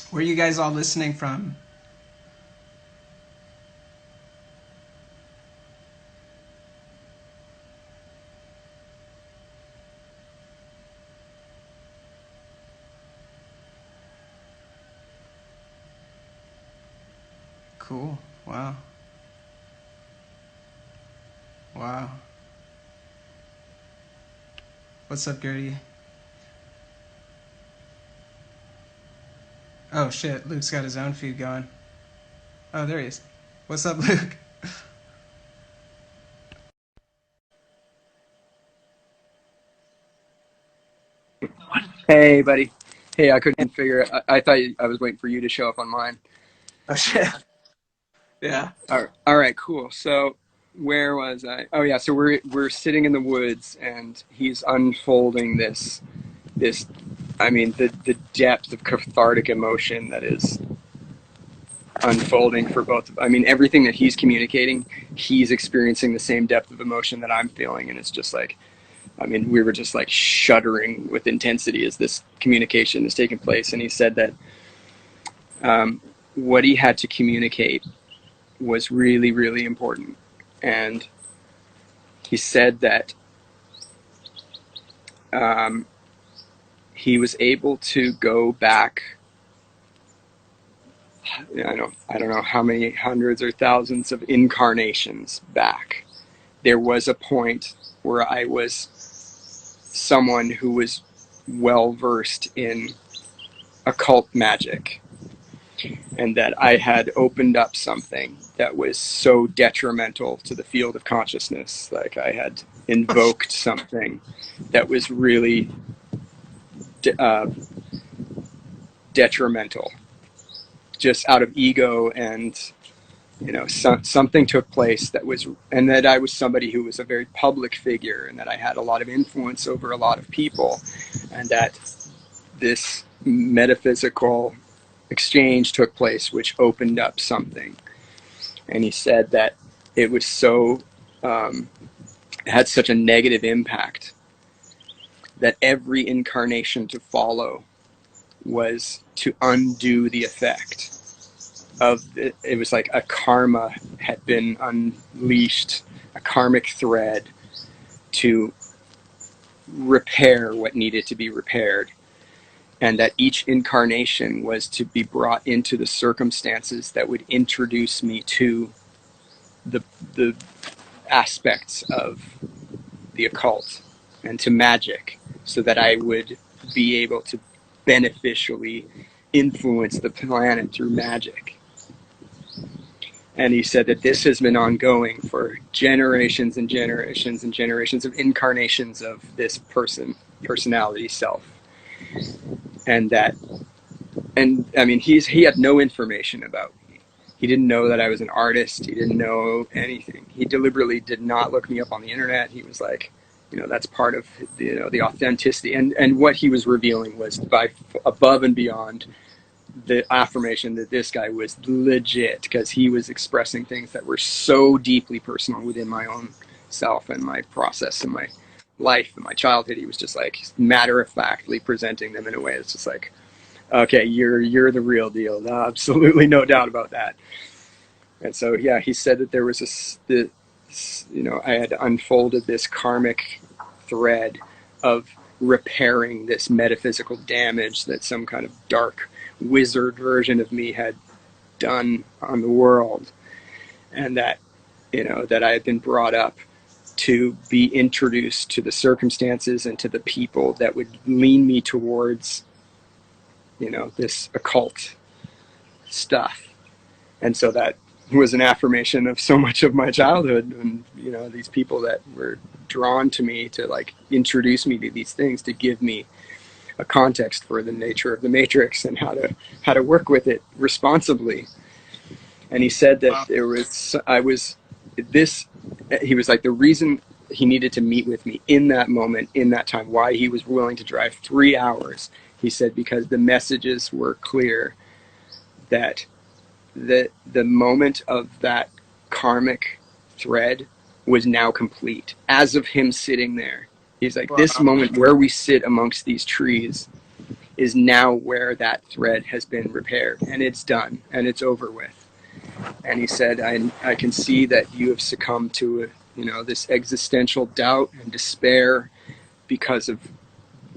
Where are you guys all listening from? Cool. Wow. Wow. What's up, Gertie? Oh shit, Luke's got his own feed going. Oh, there he is. What's up, Luke? Hey, buddy. Hey, I couldn't figure it. I thought I was waiting for you to show up on mine. Oh shit. Yeah. All right, cool. So where was I? Oh yeah, so we're sitting in the woods, and he's unfolding this I mean the depth of cathartic emotion that is unfolding for both of, I mean everything that he's communicating, he's experiencing the same depth of emotion that I'm feeling, and it's just like, I mean, we were just like shuddering with intensity as this communication is taking place. And he said that what he had to communicate was really, really important. And he said that he was able to go back, I don't know how many hundreds or thousands of incarnations back. There was a point where I was someone who was well versed in occult magic, and that I had opened up something that was so detrimental to the field of consciousness. Like I had invoked something that was really detrimental, just out of ego, and something took place that was, and that I was somebody who was a very public figure, and that I had a lot of influence over a lot of people, and that this metaphysical exchange took place which opened up something. And he said that it was so it had such a negative impact that every incarnation to follow was to undo the effect of it. It was like a karma had been unleashed, a karmic thread to repair what needed to be repaired, and that each incarnation was to be brought into the circumstances that would introduce me to the aspects of the occult and to magic, so that I would be able to beneficially influence the planet through magic. And he said that this has been ongoing for generations and generations and generations of incarnations of this personality self. And I mean, he had no information about me. He didn't know that I was an artist. He didn't know anything. He deliberately did not look me up on the internet. He was like, that's part of the authenticity. And what he was revealing was by above and beyond the affirmation that this guy was legit, because he was expressing things that were so deeply personal within my own self and my process and my life and my childhood. He was just like matter-of-factly presenting them in a way that's just like, okay, you're the real deal. No, absolutely no doubt about that. And so, yeah, he said that there was I had unfolded this karmic thread of repairing this metaphysical damage that some kind of dark wizard version of me had done on the world. And that, that I had been brought up to be introduced to the circumstances and to the people that would lean me towards this occult stuff. And so that was an affirmation of so much of my childhood, and these people that were drawn to me to like introduce me to these things, to give me a context for the nature of the matrix and how to work with it responsibly. And he said that he was like, the reason he needed to meet with me in that moment, in that time, why he was willing to drive 3 hours, he said, because the messages were clear that the moment of that karmic thread was now complete. As of him sitting there, he's like, this moment where we sit amongst these trees is now where that thread has been repaired, and it's done, and it's over with. And he said, I can see that you have succumbed to this existential doubt and despair because of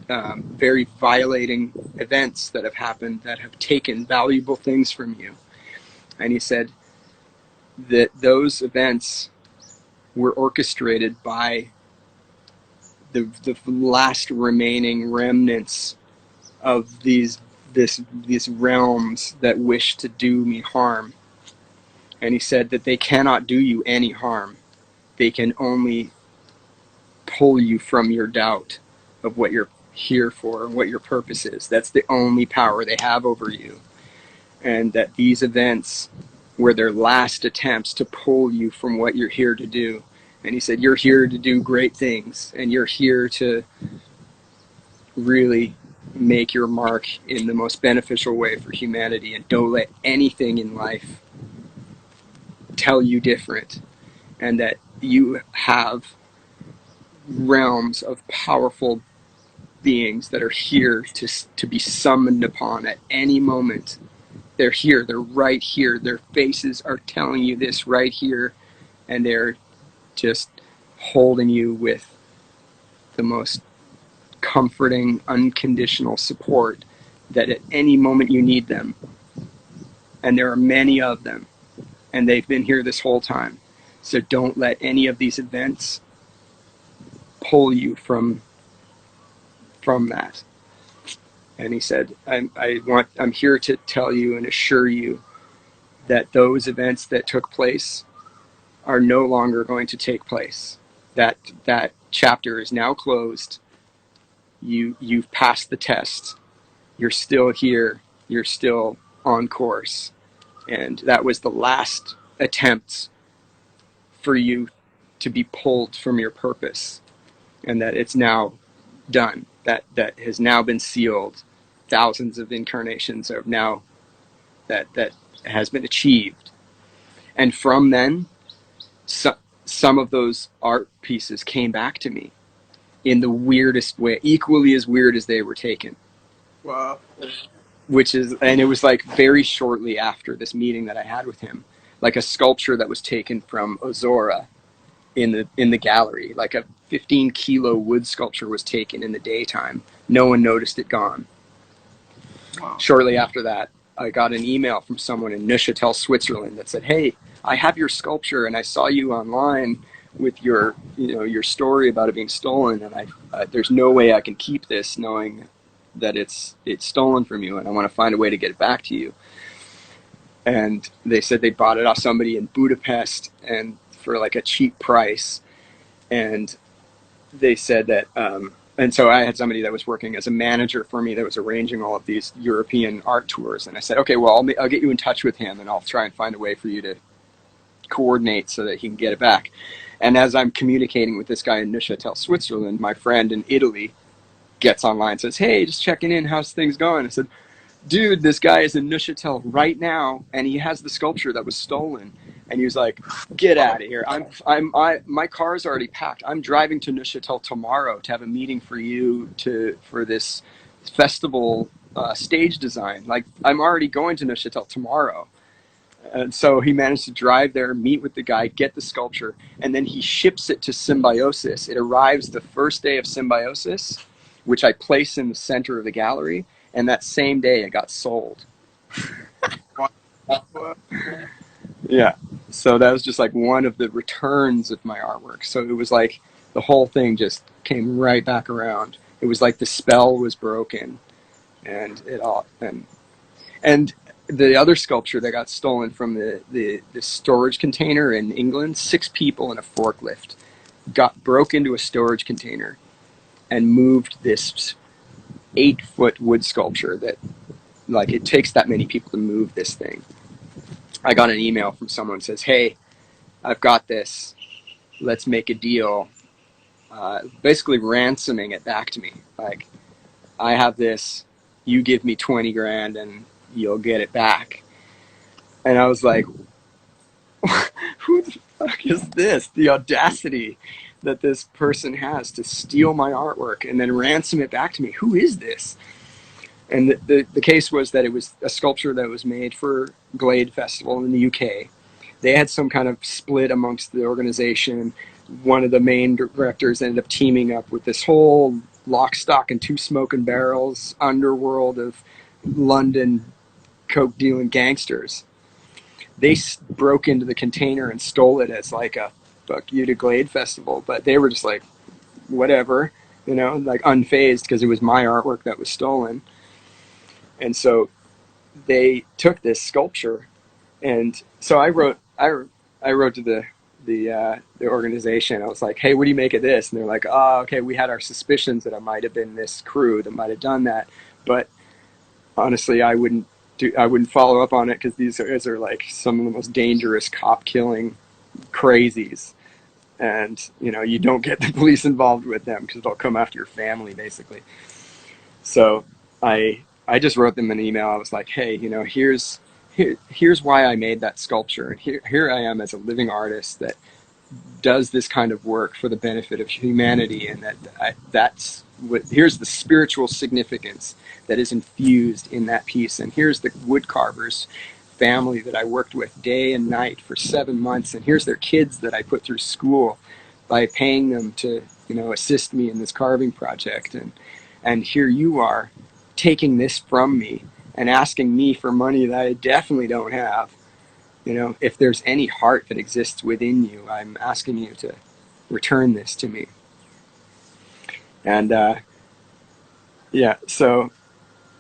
very violating events that have happened that have taken valuable things from you. And he said that those events were orchestrated by the last remaining remnants of these realms that wish to do me harm. And he said that they cannot do you any harm. They can only pull you from your doubt of what you're here for and what your purpose is. That's the only power they have over you. And that these events were their last attempts to pull you from what you're here to do. And he said, you're here to do great things, and you're here to really make your mark in the most beneficial way for humanity, and don't let anything in life tell you different. And that you have realms of powerful beings that are here to be summoned upon at any moment. They're here, they're right here, their faces are telling you this right here, and they're just holding you with the most comforting, unconditional support that at any moment you need them. And there are many of them, and they've been here this whole time. So don't let any of these events pull you from that. And he said, I'm here to tell you and assure you that those events that took place are no longer going to take place. That chapter is now closed. You've passed the test. You're still here. You're still on course. And that was the last attempt for you to be pulled from your purpose, and that it's now done. That has now been sealed. Thousands of incarnations of now that has been achieved. And from then, some of those art pieces came back to me in the weirdest way, equally as weird as they were taken. Wow. And it was like very shortly after this meeting that I had with him, like a sculpture that was taken from Ozora in the gallery, like a 15-kilo wood sculpture was taken in the daytime. No one noticed it gone. Wow. Shortly after that, I got an email from someone in Neuchâtel, Switzerland that said, "Hey, I have your sculpture and I saw you online with your story about it being stolen, and there's no way I can keep this knowing that it's stolen from you, and I want to find a way to get it back to you." And they said they bought it off somebody in Budapest and for like a cheap price. And they said that and so I had somebody that was working as a manager for me that was arranging all of these European art tours, and I said, okay, well, I'll get you in touch with him and I'll try and find a way for you to coordinate so that he can get it back. And as I'm communicating with this guy in Neuchâtel, Switzerland, my friend in Italy gets online and says, "Hey, just checking in, how's things going?" I said, "Dude, this guy is in Neuchâtel right now, and he has the sculpture that was stolen." And he was like, "Get out of here! My car's already packed. I'm driving to Neuchâtel tomorrow to have a meeting for this festival stage design. Like, I'm already going to Neuchâtel tomorrow." And so he managed to drive there, meet with the guy, get the sculpture, and then he ships it to Symbiosis. It arrives the first day of Symbiosis, which I place in the center of the gallery, and that same day it got sold. Yeah. So that was just like one of the returns of my artwork. So it was like the whole thing just came right back around. It was like the spell was broken, and and the other sculpture that got stolen from the storage container in England, 6 people in a forklift broke into a storage container and moved this 8-foot wood sculpture that, like, it takes that many people to move this thing. I got an email from someone who says, "Hey, I've got this. Let's make a deal." Basically ransoming it back to me. Like, I have this, you give me 20 grand and you'll get it back. And I was like, who the fuck is this? The audacity that this person has to steal my artwork and then ransom it back to me. Who is this? And the case was that it was a sculpture that was made for Glade Festival in the UK. They had some kind of split amongst the organization. One of the main directors ended up teaming up with this whole lock, stock, and 2 smoking barrels underworld of London coke dealing gangsters. They broke into the container and stole it as like a fuck you to Glade Festival, but they were just like, whatever, like unfazed because it was my artwork that was stolen. And so they took this sculpture, and so I wrote to the organization. I was like, "Hey, what do you make of this?" And they're like, "Oh, okay, we had our suspicions that it might have been this crew that might have done that, but honestly, I wouldn't follow up on it because these guys are like some of the most dangerous cop killing crazies, and you don't get the police involved with them because they'll come after your family, basically." So I just wrote them an email. I was like, "Hey, here's why I made that sculpture, and here I am as a living artist that does this kind of work for the benefit of humanity, and here's the spiritual significance that is infused in that piece, and here's the wood carver's family that I worked with day and night for 7 months, and here's their kids that I put through school by paying them to assist me in this carving project, and here you are taking this from me and asking me for money that I definitely don't have. If there's any heart that exists within you, I'm asking you to return this to me." And so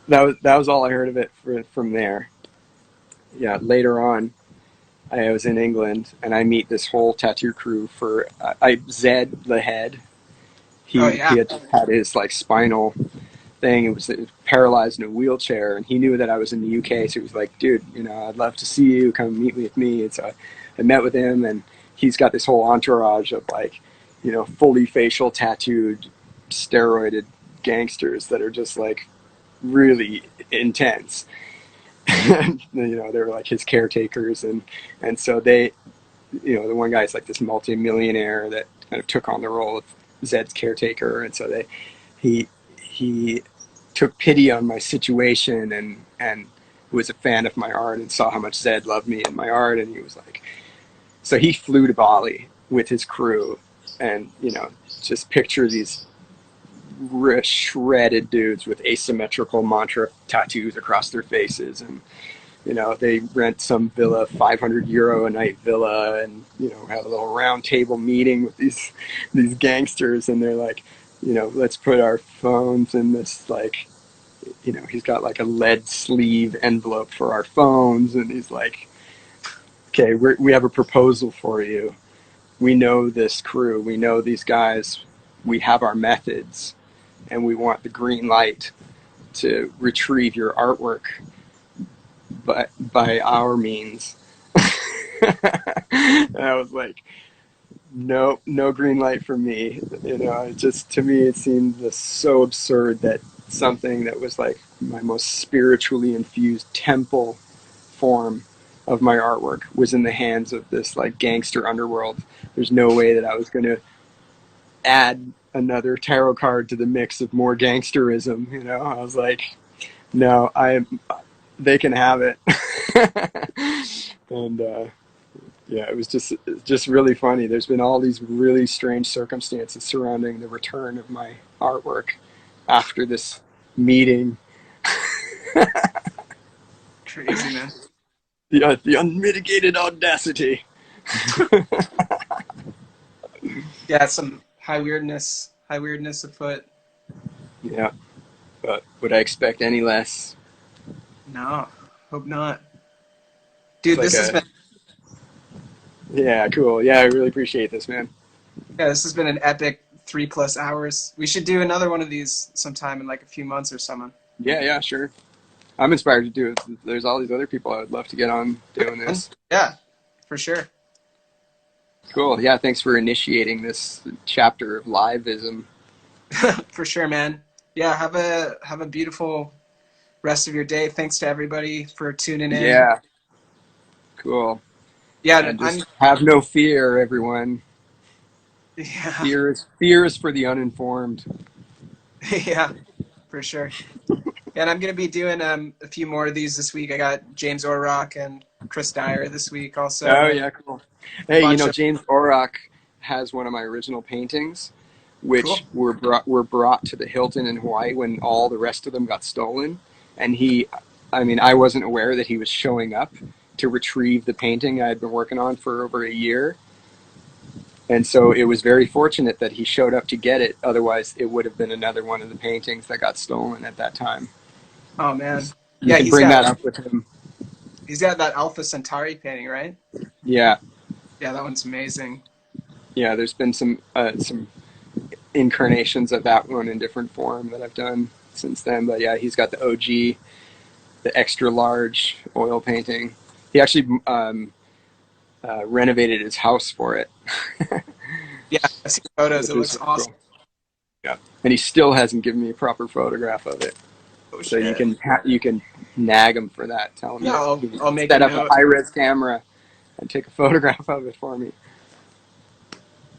that was all I heard of it from there. Yeah, later on, I was in England and I meet this whole tattoo crew for Zed the head. Oh He yeah. had his like spinal thing. It was paralyzed in a wheelchair, and he knew that I was in the UK, so he was like, "Dude, I'd love to see you. Come meet with me." And so I met with him, and he's got this whole entourage of like, fully facial tattooed, steroided gangsters that are just like really intense. And, they were like his caretakers, and so they, the one guy's like this multi-millionaire that kind of took on the role of Zed's caretaker, and so he he took pity on my situation and was a fan of my art and saw how much Zed loved me and my art, and he was like, so he flew to Bali with his crew, and just picture these shredded dudes with asymmetrical mantra tattoos across their faces, and they rent some villa, €500 a night villa, and have a little round table meeting with these gangsters, and they're like, let's put our phones in this, like, he's got like a lead sleeve envelope for our phones, and he's like, okay, we have a proposal for you. We know this crew, we know these guys, we have our methods, and we want the green light to retrieve your artwork, but by our means. And I was like, no, no green light for me. It just, to me, it seemed so absurd that something that was like my most spiritually infused temple form of my artwork was in the hands of this like gangster underworld. There's no way that I was going to add another tarot card to the mix of more gangsterism. I was like, no, they can have it. And yeah, it was just really funny. There's been all these really strange circumstances surrounding the return of my artwork after this meeting. Crazy, man. The unmitigated audacity. Yeah, some high weirdness afoot. Yeah, but would I expect any less? No, hope not. It's Dude, like this has been yeah, cool. Yeah, I really appreciate this, man. yeah, this has been an epic 3+ hours. We should do another one of these sometime in like a few months or something. Yeah, sure. I'm inspired to do it. There's all these other people I would love to get on doing this. Yeah, for sure. Cool. Yeah, thanks for initiating this chapter of liveism. For sure, man. Yeah, have a beautiful rest of your day. Thanks to everybody for tuning in. Yeah, cool. Yeah, And I'm just have no fear, everyone. yeah, Fear is for the uninformed. yeah, for sure. Yeah, and I'm gonna be doing a few more of these this week. I got James Orrock and Chris Dyer this week also, Oh and yeah, cool. a Hey, bunch of James Orrock has one of my original paintings, cool. which were brought to the Hilton in Hawaii when all the rest of them got stolen. And I wasn't aware that he was showing up to retrieve the painting I had been working on for over a year. And so it was very fortunate that he showed up to get it. Otherwise, it would have been another one of the paintings that got stolen at that time. Oh man, You yeah, can bring that up with him. he's got that Alpha Centauri painting, right? Yeah, Yeah, that one's amazing. yeah. There's been some incarnations of that one in different form that I've done since then. But yeah, he's got the OG, the extra large oil painting. He actually renovated his house for it. Yeah, I've seen photos. Which It was looks really awesome. cool. Yeah, and he still hasn't given me a proper photograph of it. Oh So you shit. can nag him for that. Tell him Yeah, that I'll he needs I'll to make a set up a note. high res camera and take a photograph of it for me.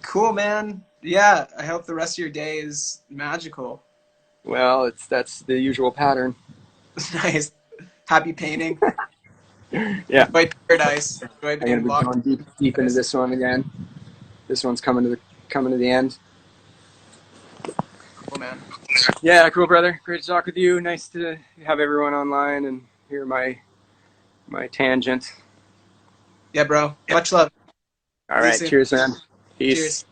Cool, man. Yeah, I hope the rest of your day is magical. Well, that's the usual pattern. Nice. Happy painting. Yeah, Enjoy paradise. Enjoy I'm gonna being be locked going deep in into paradise. this one again. This one's coming to the end. Cool, man. Yeah, cool, brother. Great to talk with you. Nice to have everyone online and hear my tangent. Yeah, bro. Much love. All See you right, soon. cheers, man. Peace. Cheers.